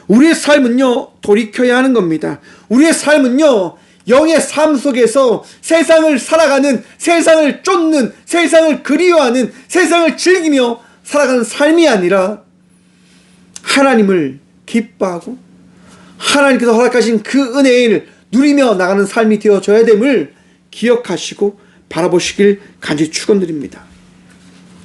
우리의 삶은요, 돌이켜야 하는 겁니다. 우리의 삶은요, 영의 삶 속에서 세상을 살아가는, 세상을 쫓는, 세상을 그리워하는, 세상을 즐기며 살아가는 삶이 아니라 하나님을 기뻐하고 하나님께서 허락하신 그 은혜를 누리며 나가는 삶이 되어져야 됨을 기억하시고 바라보시길 간절히 축원드립니다.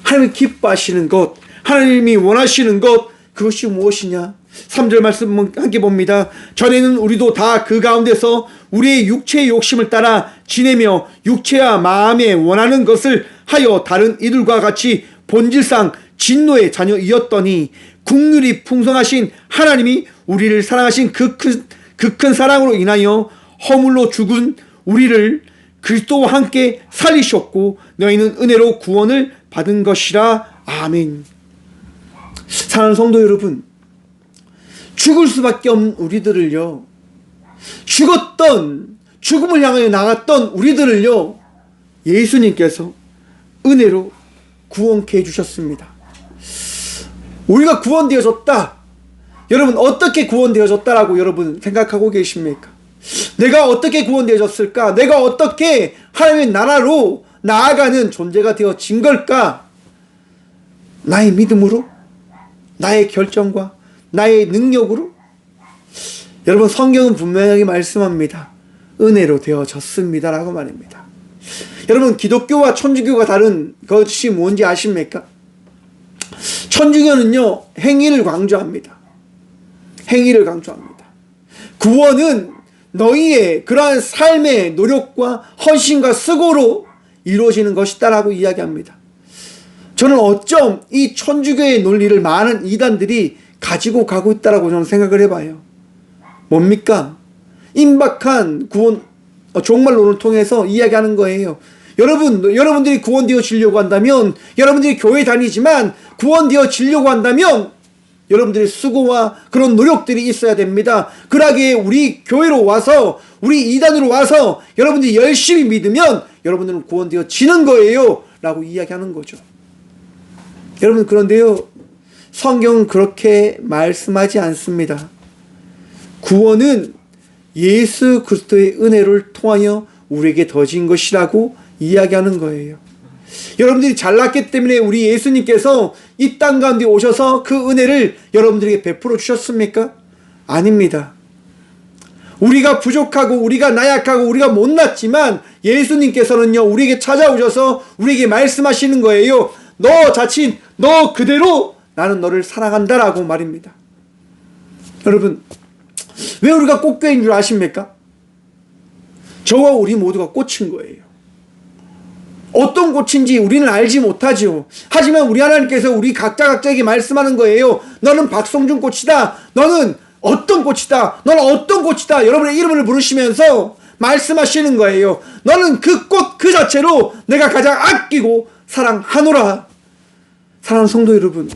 하나님이 기뻐하시는 것, 하나님이 원하시는 것, 그것이 무엇이냐? 3절 말씀 함께 봅니다. 전에는 우리도 다 그 가운데서 우리의 육체의 욕심을 따라 지내며 육체와 마음에 원하는 것을 하여 다른 이들과 같이 본질상 진노의 자녀이었더니 긍휼이 풍성하신 하나님이 우리를 사랑하신 그 큰 사랑으로 인하여 허물로 죽은 우리를 그리스도와 함께 살리셨고 너희는 은혜로 구원을 받은 것이라. 아멘. 사랑하는 성도 여러분, 죽을 수밖에 없는 우리들을요, 죽음을 향하여 나갔던 우리들을요, 예수님께서 은혜로 구원케 해주셨습니다. 우리가 구원되어졌다. 여러분, 어떻게 구원되어졌다라고 여러분 생각하고 계십니까? 내가 어떻게 구원되어졌을까? 내가 어떻게 하나님의 나라로 나아가는 존재가 되어진 걸까? 나의 믿음으로? 나의 결정과 나의 능력으로? 여러분, 성경은 분명하게 말씀합니다. 은혜로 되어졌습니다 라고 말입니다. 여러분, 기독교와 천주교가 다른 것이 뭔지 아십니까? 천주교는요, 행위를 강조합니다. 행위를 강조합니다. 구원은 너희의 그러한 삶의 노력과 헌신과 수고로 이루어지는 것이다 라고 이야기합니다. 저는 어쩜 이 천주교의 논리를 많은 이단들이 가지고 가고 있다라고 저는 생각을 해봐요. 뭡니까? 임박한 구원 종말론을 통해서 이야기하는 거예요. 여러분들이 구원되어지려고 한다면, 여러분들이 교회 다니지만 구원되어지려고 한다면 여러분들의 수고와 그런 노력들이 있어야 됩니다. 그러기에 우리 교회로 와서, 우리 이단으로 와서 여러분들이 열심히 믿으면 여러분들은 구원되어지는 거예요 라고 이야기하는 거죠. 여러분, 그런데요, 성경은 그렇게 말씀하지 않습니다. 구원은 예수 그리스도의 은혜를 통하여 우리에게 더진 것이라고 이야기하는 거예요. 여러분들이 잘났기 때문에 우리 예수님께서 이 땅 가운데 오셔서 그 은혜를 여러분들에게 베풀어 주셨습니까? 아닙니다. 우리가 부족하고 우리가 나약하고 우리가 못났지만 예수님께서는요, 우리에게 찾아오셔서 우리에게 말씀하시는 거예요. 너 자신, 너 그대로 나는 너를 사랑한다라고 말입니다. 여러분, 왜 우리가 꽃교회인 줄 아십니까? 저와 우리 모두가 꽃인 거예요. 어떤 꽃인지 우리는 알지 못하죠. 하지만 우리 하나님께서 우리 각자에게 말씀하는 거예요. 너는 박성준 꽃이다. 너는 어떤 꽃이다. 너는 어떤 꽃이다. 여러분의 이름을 부르시면서 말씀하시는 거예요. 너는 그 꽃 그 자체로 내가 가장 아끼고 사랑하노라. 사랑하는 성도 여러분,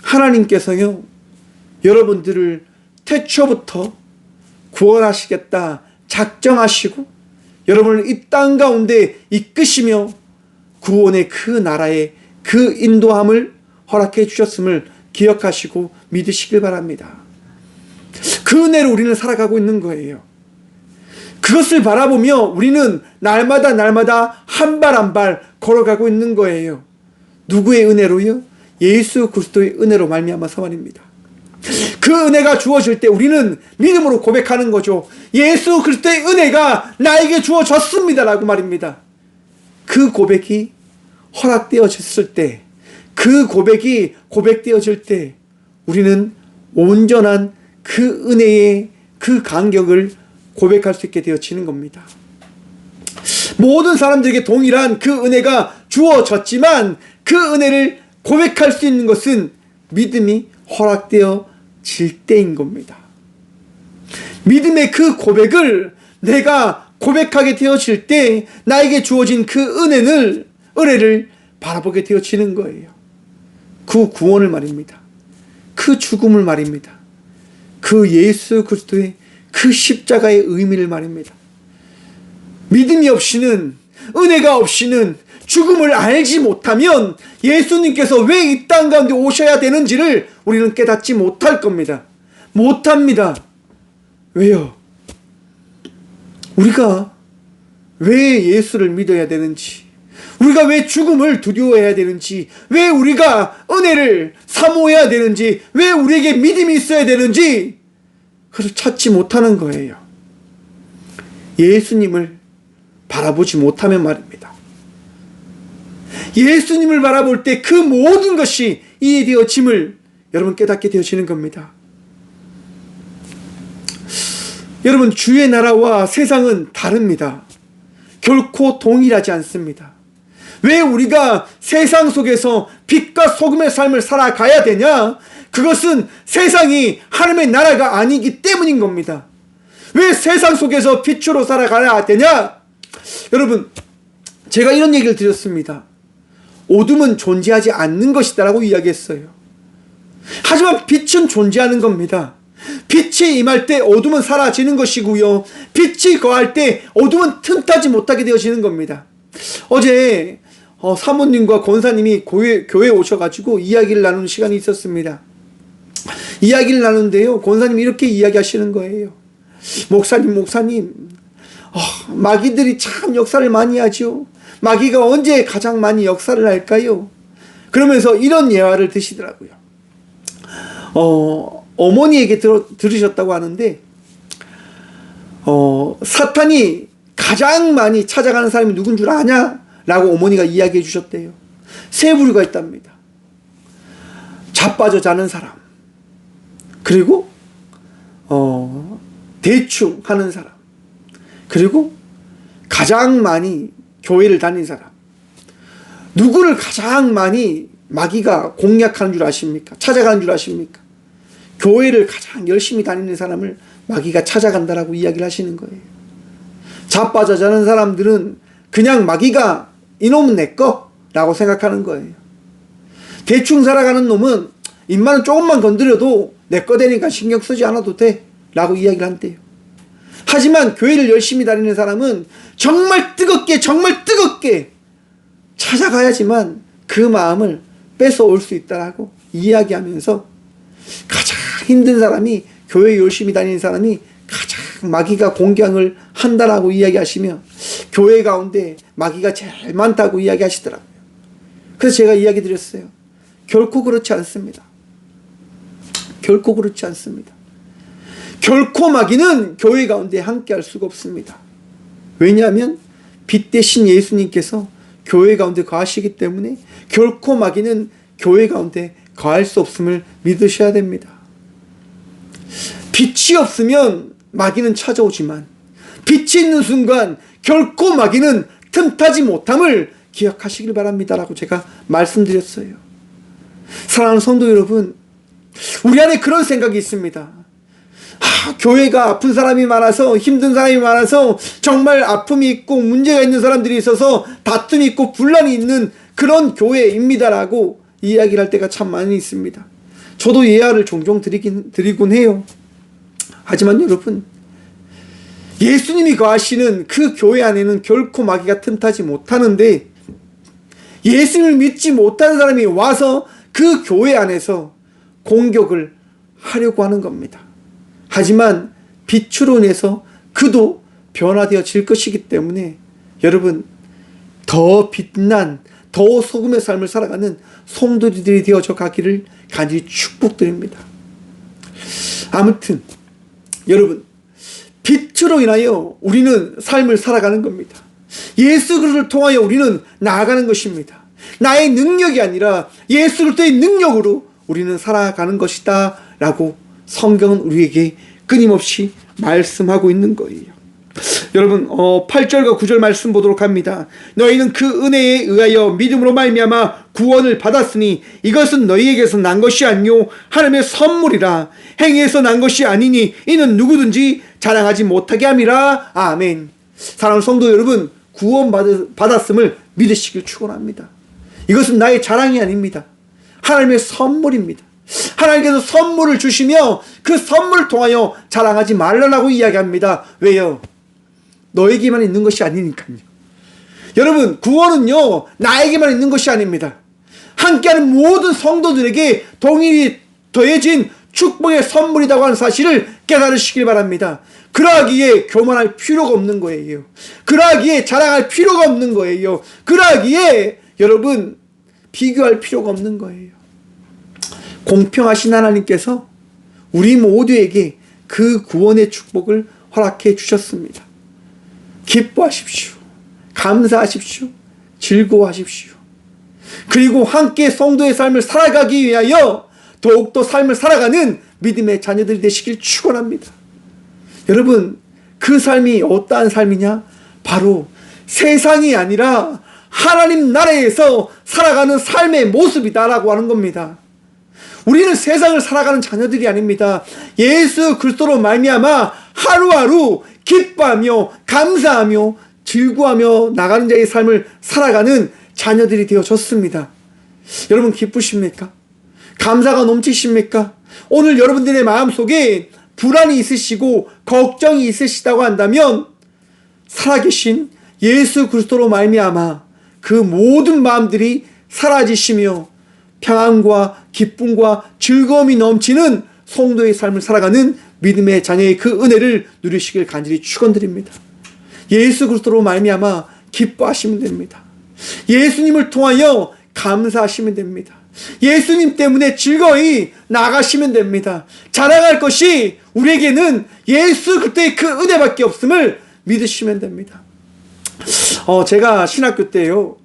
하나님께서요, 여러분들을 태초부터 구원하시겠다 작정하시고 여러분을 이 땅 가운데 이끄시며 구원의 그 나라의 그 인도함을 허락해 주셨음을 기억하시고 믿으시길 바랍니다. 그 은혜로 우리는 살아가고 있는 거예요. 그것을 바라보며 우리는 날마다 한 발 한 발 걸어가고 있는 거예요. 누구의 은혜로요? 예수 그리스도의 은혜로 말미암아서 말입니다. 그 은혜가 주어질 때 우리는 믿음으로 고백하는 거죠. 예수 그리스도의 은혜가 나에게 주어졌습니다 라고 말입니다. 그 고백이 허락되어졌을 때, 그 고백이 고백되어질 때 우리는 온전한 그 은혜의 그 간격을 고백할 수 있게 되어지는 겁니다. 모든 사람들에게 동일한 그 은혜가 주어졌지만 그 은혜를 고백할 수 있는 것은 믿음이 허락되어질 때인 겁니다. 믿음의 그 고백을 내가 고백하게 되어질 때 나에게 주어진 그 은혜를 바라보게 되어지는 거예요. 그 구원을 말입니다. 그 죽음을 말입니다. 그 예수 그리스도의 그 십자가의 의미를 말입니다. 믿음이 없이는, 은혜가 없이는 죽음을 알지 못하면 예수님께서 왜 이 땅 가운데 오셔야 되는지를 우리는 깨닫지 못할 겁니다. 못합니다. 왜요? 우리가 왜 예수를 믿어야 되는지, 우리가 왜 죽음을 두려워해야 되는지, 왜 우리가 은혜를 사모해야 되는지, 왜 우리에게 믿음이 있어야 되는지 그걸 찾지 못하는 거예요. 예수님을 바라보지 못하면 말입니다. 예수님을 바라볼 때 그 모든 것이 이해되어짐을 여러분 깨닫게 되어지는 겁니다. 여러분, 주의 나라와 세상은 다릅니다. 결코 동일하지 않습니다. 왜 우리가 세상 속에서 빛과 소금의 삶을 살아가야 되냐? 그것은 세상이 하나님의 나라가 아니기 때문인 겁니다. 왜 세상 속에서 빛으로 살아가야 되냐? 여러분, 제가 이런 얘기를 드렸습니다. 어둠은 존재하지 않는 것이다 라고 이야기했어요. 하지만 빛은 존재하는 겁니다. 빛이 임할 때 어둠은 사라지는 것이고요. 빛이 거할 때 어둠은 틈타지 못하게 되어지는 겁니다. 어제 사모님과 권사님이 교회에 오셔가지고 이야기를 나누는 시간이 있었습니다. 이야기를 나누는데요, 권사님이 이렇게 이야기하시는 거예요. 목사님, 마귀들이 참 역사를 많이 하죠. 마귀가 언제 가장 많이 역사를 할까요? 그러면서 이런 예화를 드시더라고요. 어머니에게 들으셨다고 하는데, 사탄이 가장 많이 찾아가는 사람이 누군 줄 아냐? 라고 어머니가 이야기해 주셨대요. 세 부류가 있답니다. 자빠져 자는 사람, 그리고 대충 하는 사람, 그리고 가장 많이 교회를 다니는 사람. 누구를 가장 많이 마귀가 공략하는 줄 아십니까? 찾아가는 줄 아십니까? 교회를 가장 열심히 다니는 사람을 마귀가 찾아간다라고 이야기를 하시는 거예요. 자빠져 자는 사람들은 그냥 마귀가 이놈은 내 거라고 생각하는 거예요. 대충 살아가는 놈은 입만은 조금만 건드려도 내 거 되니까 신경 쓰지 않아도 돼 라고 이야기를 한대요. 하지만 교회를 열심히 다니는 사람은 정말 뜨겁게 찾아가야지만 그 마음을 뺏어올 수 있다라고 이야기하면서, 가장 힘든 사람이, 교회 열심히 다니는 사람이 가장 마귀가 공격을 한다라고 이야기하시며, 교회 가운데 마귀가 제일 많다고 이야기하시더라고요. 그래서 제가 이야기 드렸어요. 결코 그렇지 않습니다. 결코 그렇지 않습니다. 결코 마귀는 교회 가운데 함께 할 수가 없습니다. 왜냐하면 빛 대신 예수님께서 교회 가운데 거하시기 때문에 결코 마귀는 교회 가운데 거할 수 없음을 믿으셔야 됩니다. 빛이 없으면 마귀는 찾아오지만 빛이 있는 순간 결코 마귀는 틈타지 못함을 기억하시길 바랍니다라고 제가 말씀드렸어요. 사랑하는 성도 여러분, 우리 안에 그런 생각이 있습니다. 교회가 아픈 사람이 많아서, 힘든 사람이 많아서, 정말 아픔이 있고 문제가 있는 사람들이 있어서 다툼이 있고 분란이 있는 그런 교회입니다라고 이야기를 할 때가 참 많이 있습니다. 저도 예화를 종종 드리곤 해요. 하지만 여러분, 예수님이 거하시는 그 교회 안에는 결코 마귀가 틈타지 못하는데, 예수님을 믿지 못하는 사람이 와서 그 교회 안에서 공격을 하려고 하는 겁니다. 하지만 빛으로 인해서 그도 변화되어질 것이기 때문에 여러분, 더 빛난, 더 소금의 삶을 살아가는 성도들이 되어져 가기를 간절히 축복드립니다. 아무튼 여러분, 빛으로 인하여 우리는 삶을 살아가는 겁니다. 예수 그리스도를 통하여 우리는 나아가는 것입니다. 나의 능력이 아니라 예수 그리스도의 능력으로 우리는 살아가는 것이다 라고 성경은 우리에게 끊임없이 말씀하고 있는 거예요. 여러분, 8절과 9절 말씀 보도록 합니다. 너희는 그 은혜에 의하여 믿음으로 말미암아 구원을 받았으니 이것은 너희에게서 난 것이 아니요 하나님의 선물이라. 행위에서 난 것이 아니니 이는 누구든지 자랑하지 못하게 함이라. 아멘. 사랑하는 성도 여러분, 구원 받았음을 믿으시길 축원합니다. 이것은 나의 자랑이 아닙니다. 하나님의 선물입니다. 하나님께서 선물을 주시며 그 선물을 통하여 자랑하지 말라고 이야기합니다. 왜요? 너에게만 있는 것이 아니니까요. 여러분, 구원은요 나에게만 있는 것이 아닙니다. 함께하는 모든 성도들에게 동일히 더해진 축복의 선물이라고 하는 사실을 깨달으시길 바랍니다. 그러하기에 교만할 필요가 없는 거예요. 그러하기에 자랑할 필요가 없는 거예요. 그러하기에 여러분 비교할 필요가 없는 거예요. 공평하신 하나님께서 우리 모두에게 그 구원의 축복을 허락해 주셨습니다. 기뻐하십시오. 감사하십시오. 즐거워하십시오. 그리고 함께 성도의 삶을 살아가기 위하여 더욱더 삶을 살아가는 믿음의 자녀들이 되시길 축원합니다. 여러분, 그 삶이 어떠한 삶이냐? 바로 세상이 아니라 하나님 나라에서 살아가는 삶의 모습이다라고 하는 겁니다. 우리는 세상을 살아가는 자녀들이 아닙니다. 예수 그리스도로 말미암아 하루하루 기뻐하며 감사하며 즐거워하며 나가는 자의 삶을 살아가는 자녀들이 되어졌습니다. 여러분 기쁘십니까? 감사가 넘치십니까? 오늘 여러분들의 마음속에 불안이 있으시고 걱정이 있으시다고 한다면 살아계신 예수 그리스도로 말미암아 그 모든 마음들이 사라지시며 평안과 기쁨과 즐거움이 넘치는 성도의 삶을 살아가는 믿음의 자녀의 그 은혜를 누리시길 간절히 축원드립니다. 예수 그리스도로 말미암아 기뻐하시면 됩니다. 예수님을 통하여 감사하시면 됩니다. 예수님 때문에 즐거이 나가시면 됩니다. 자랑할 것이 우리에게는 예수 그리스도의 그 은혜밖에 없음을 믿으시면 됩니다. 제가 신학교 때요,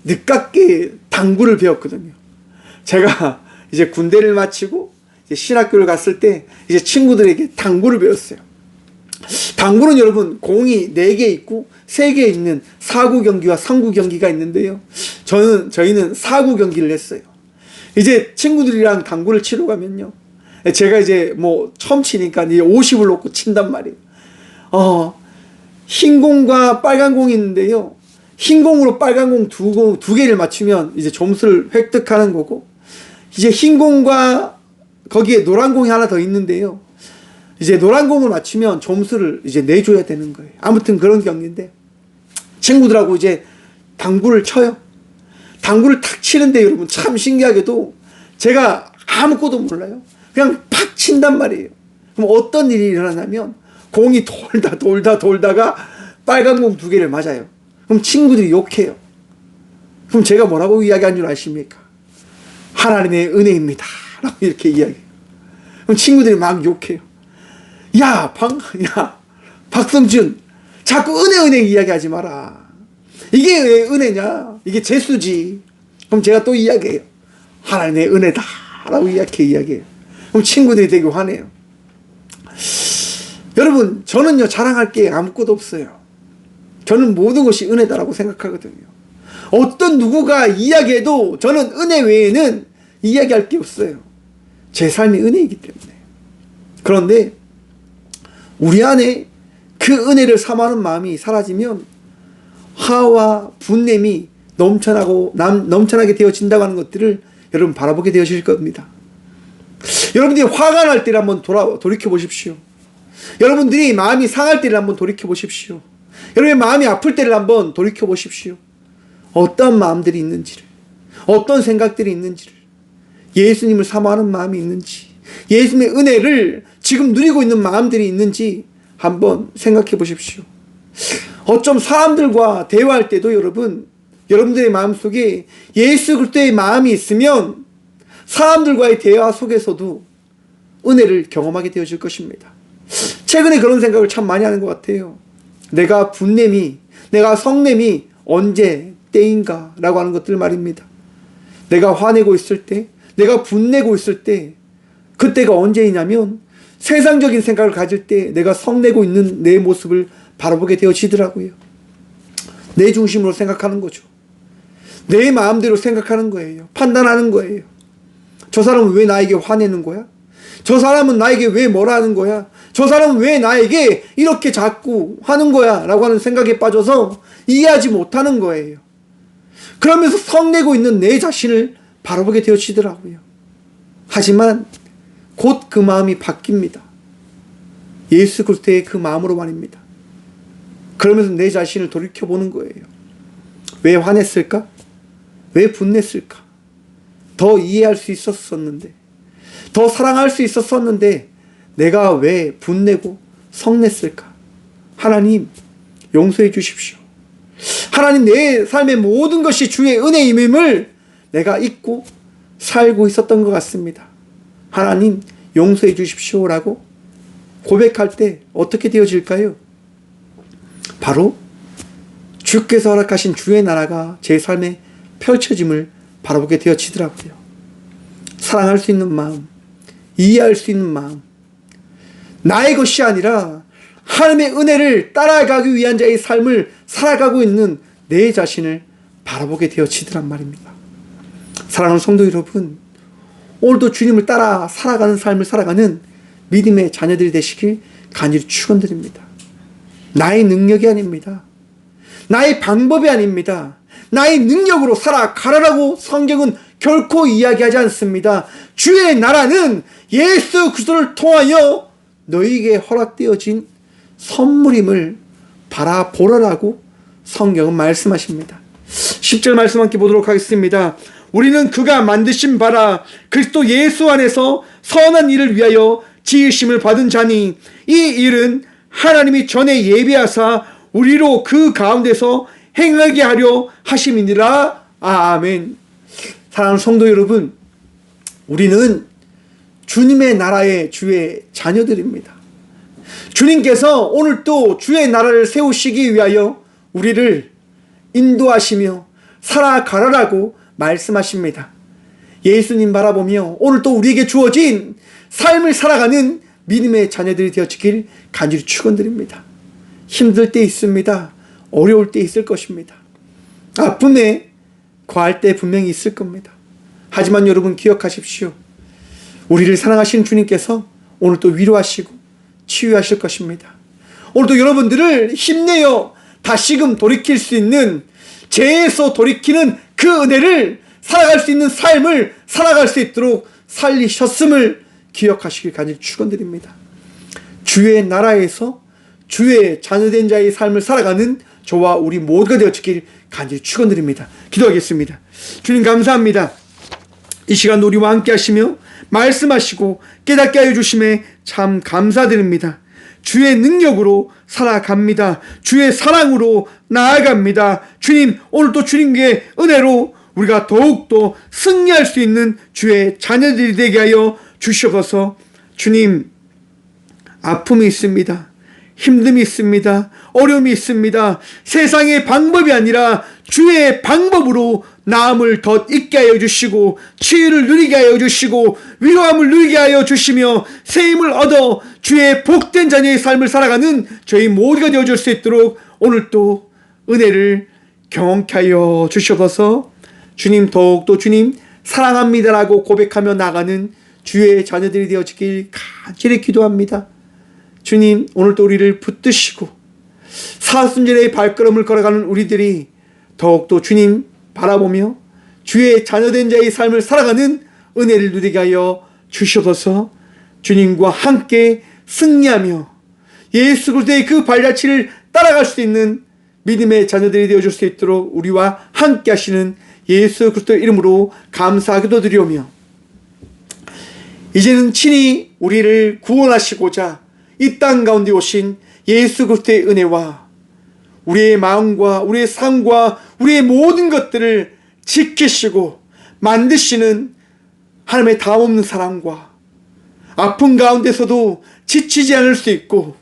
늦깎이 당구를 배웠거든요. 제가 이제 군대를 마치고 이제 신학교를 갔을 때 이제 친구들에게 당구를 배웠어요. 당구는 여러분 공이 4개 있고 3개 있는 사구 경기와 상구 경기가 있는데요. 저희는 사구 경기를 했어요. 이제 친구들이랑 당구를 치러 가면요, 제가 이제 뭐 처음 치니까 이제 50을 놓고 친단 말이에요. 흰 공과 빨간 공이 있는데요, 흰 공으로 빨간 공 두 개를 맞추면 이제 점수를 획득하는 거고, 이제 흰 공과 거기에 노란 공이 하나 더 있는데요, 이제 노란 공을 맞추면 점수를 이제 내줘야 되는 거예요. 아무튼 그런 경기인데 친구들하고 이제 당구를 쳐요. 당구를 탁 치는데 여러분 참 신기하게도 제가 아무것도 몰라요. 그냥 팍 친단 말이에요. 그럼 어떤 일이 일어나냐면 공이 돌다가 빨간 공 2개를 맞아요. 그럼 친구들이 욕해요. 그럼 제가 뭐라고 이야기한 줄 아십니까? 하나님의 은혜입니다 라고 이렇게 이야기해요. 그럼 친구들이 막 욕해요. 야 박성준, 자꾸 은혜 이야기하지 마라. 이게 왜 은혜냐? 이게 재수지. 그럼 제가 또 이야기해요. 하나님의 은혜다 라고 이렇게 이야기해요. 그럼 친구들이 되게 화내요. 여러분, 저는요 자랑할 게 아무것도 없어요. 저는 모든 것이 은혜다라고 생각하거든요. 어떤 누구가 이야기해도 저는 은혜 외에는 이야기할 게 없어요. 제 삶이 은혜이기 때문에. 그런데 우리 안에 그 은혜를 사모하는 마음이 사라지면 화와 분냄이 넘쳐나게 되어진다고 하는 것들을 여러분 바라보게 되어질 겁니다. 여러분들이 화가 날 때를 한번 돌이켜 보십시오. 여러분들이 마음이 상할 때를 한번 돌이켜 보십시오. 여러분의 마음이 아플 때를 한번 돌이켜 보십시오. 어떤 마음들이 있는지를, 어떤 생각들이 있는지를, 예수님을 사모하는 마음이 있는지, 예수님의 은혜를 지금 누리고 있는 마음들이 있는지 한번 생각해 보십시오. 어쩜 사람들과 대화할 때도 여러분들의 마음속에 예수 그리스도의 마음이 있으면 사람들과의 대화 속에서도 은혜를 경험하게 되어질 것입니다. 최근에 그런 생각을 참 많이 하는 것 같아요. 내가 분냄이, 내가 성냄이 언제 때인가 라고 하는 것들 말입니다. 내가 화내고 있을 때, 내가 분내고 있을 때, 그때가 언제이냐면 세상적인 생각을 가질 때 내가 성내고 있는 내 모습을 바라보게 되어지더라고요. 내 중심으로 생각하는 거죠. 내 마음대로 생각하는 거예요. 판단하는 거예요. 저 사람은 왜 나에게 화내는 거야? 저 사람은 나에게 왜 뭐라 하는 거야? 저 사람은 왜 나에게 이렇게 자꾸 하는 거야? 라고 하는 생각에 빠져서 이해하지 못하는 거예요. 그러면서 성내고 있는 내 자신을 바라보게 되어지더라고요. 하지만 곧 그 마음이 바뀝니다. 예수 그리스도의 그 마음으로 말입니다. 그러면서 내 자신을 돌이켜보는 거예요. 왜 화냈을까? 왜 분냈을까? 더 이해할 수 있었었는데, 더 사랑할 수 있었었는데 내가 왜 분내고 성냈을까? 하나님 용서해 주십시오. 하나님, 내 삶의 모든 것이 주의 은혜임을 내가 잊고 살고 있었던 것 같습니다. 하나님 용서해 주십시오 라고 고백할 때 어떻게 되어질까요? 바로 주께서 허락하신 주의 나라가 제 삶에 펼쳐짐을 바라보게 되어지더라고요. 사랑할 수 있는 마음, 이해할 수 있는 마음, 나의 것이 아니라 하나님의 은혜를 따라가기 위한 자의 삶을 살아가고 있는 내 자신을 바라보게 되어지더란 말입니다. 사랑하는 성도 여러분, 오늘도 주님을 따라 살아가는 삶을 살아가는 믿음의 자녀들이 되시길 간절히 축원드립니다. 나의 능력이 아닙니다. 나의 방법이 아닙니다. 나의 능력으로 살아가라라고 성경은 결코 이야기하지 않습니다. 주의 나라는 예수 그리스도를 통하여 너희에게 허락되어진 선물임을 바라보라라고 성경은 말씀하십니다. 10절 말씀 함께 보도록 하겠습니다. 우리는 그가 만드신 바라 그리스도 예수 안에서 선한 일을 위하여 지으심을 받은 자니 이 일은 하나님이 전에 예비하사 우리로 그 가운데서 행하게 하려 하심이니라. 아멘. 사랑하는 성도 여러분, 우리는 주님의 나라의 주의 자녀들입니다. 주님께서 오늘 또 주의 나라를 세우시기 위하여 우리를 인도하시며 살아가라라고 말씀하십니다. 예수님 바라보며 오늘 또 우리에게 주어진 삶을 살아가는 믿음의 자녀들이 되어지길 간절히 축원드립니다. 힘들 때 있습니다. 어려울 때 있을 것입니다. 아픔에 과할 때 분명히 있을 겁니다. 하지만 여러분 기억하십시오. 우리를 사랑하시는 주님께서 오늘 또 위로하시고 치유하실 것입니다. 오늘도 여러분들을 힘내어 다시금 돌이킬 수 있는, 죄에서 돌이키는 그 은혜를 살아갈 수 있는 삶을 살아갈 수 있도록 살리셨음을 기억하시길 간절히 축원드립니다. 주의 나라에서 주의 자녀된 자의 삶을 살아가는 저와 우리 모두가 되어지길 간절히 축원드립니다. 기도하겠습니다. 주님 감사합니다. 이 시간 우리와 함께 하시며 말씀하시고 깨닫게 하여 주심에 참 감사드립니다. 주의 능력으로 살아갑니다. 주의 사랑으로 나아갑니다. 주님, 오늘도 주님의 은혜로 우리가 더욱더 승리할 수 있는 주의 자녀들이 되게 하여 주시옵소서. 주님, 아픔이 있습니다. 힘듦이 있습니다. 어려움이 있습니다. 세상의 방법이 아니라 주의 방법으로 나음을 덧 있게 하여 주시고 치유를 누리게 하여 주시고 위로함을 누리게 하여 주시며 새 힘을 얻어 주의 복된 자녀의 삶을 살아가는 저희 모두가 되어줄 수 있도록 오늘 또 은혜를 경험케 하여 주시옵소서. 주님, 더욱더 주님 사랑합니다라고 고백하며 나가는 주의 자녀들이 되어지길 간절히 기도합니다. 주님, 오늘도 우리를 붙드시고 사순절의 발걸음을 걸어가는 우리들이 더욱더 주님 바라보며 주의 자녀된 자의 삶을 살아가는 은혜를 누리게 하여 주시옵소서. 주님과 함께 승리하며 예수 그리스도의 그 발자취를 따라갈 수 있는 믿음의 자녀들이 되어줄 수 있도록 우리와 함께 하시는 예수 그리스도의 이름으로 감사하기도 드리오며, 이제는 친히 우리를 구원하시고자 이 땅 가운데 오신 예수 그리스도의 은혜와 우리의 마음과 우리의 삶과 우리의 모든 것들을 지키시고 만드시는 하나님의 다음없는 사랑과 아픔 가운데서도 지치지 않을 수 있고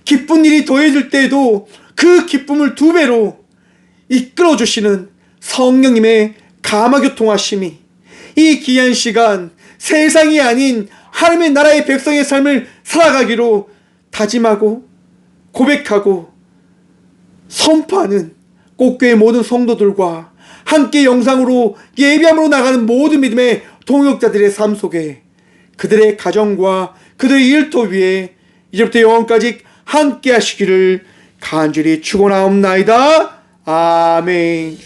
기쁜 일이 더해질 때에도 그 기쁨을 2배로 이끌어주시는 성령님의 감화교통하심이 이 귀한 시간 세상이 아닌 하나님의 나라의 백성의 삶을 살아가기로 다짐하고 고백하고 선포하는 꽃교회 모든 성도들과 함께 영상으로 예배함으로 나가는 모든 믿음의 동역자들의 삶 속에 그들의 가정과 그들의 일터 위에 이제부터 영원까지 함께 하시기를 간절히 축원하옵나이다. 아멘.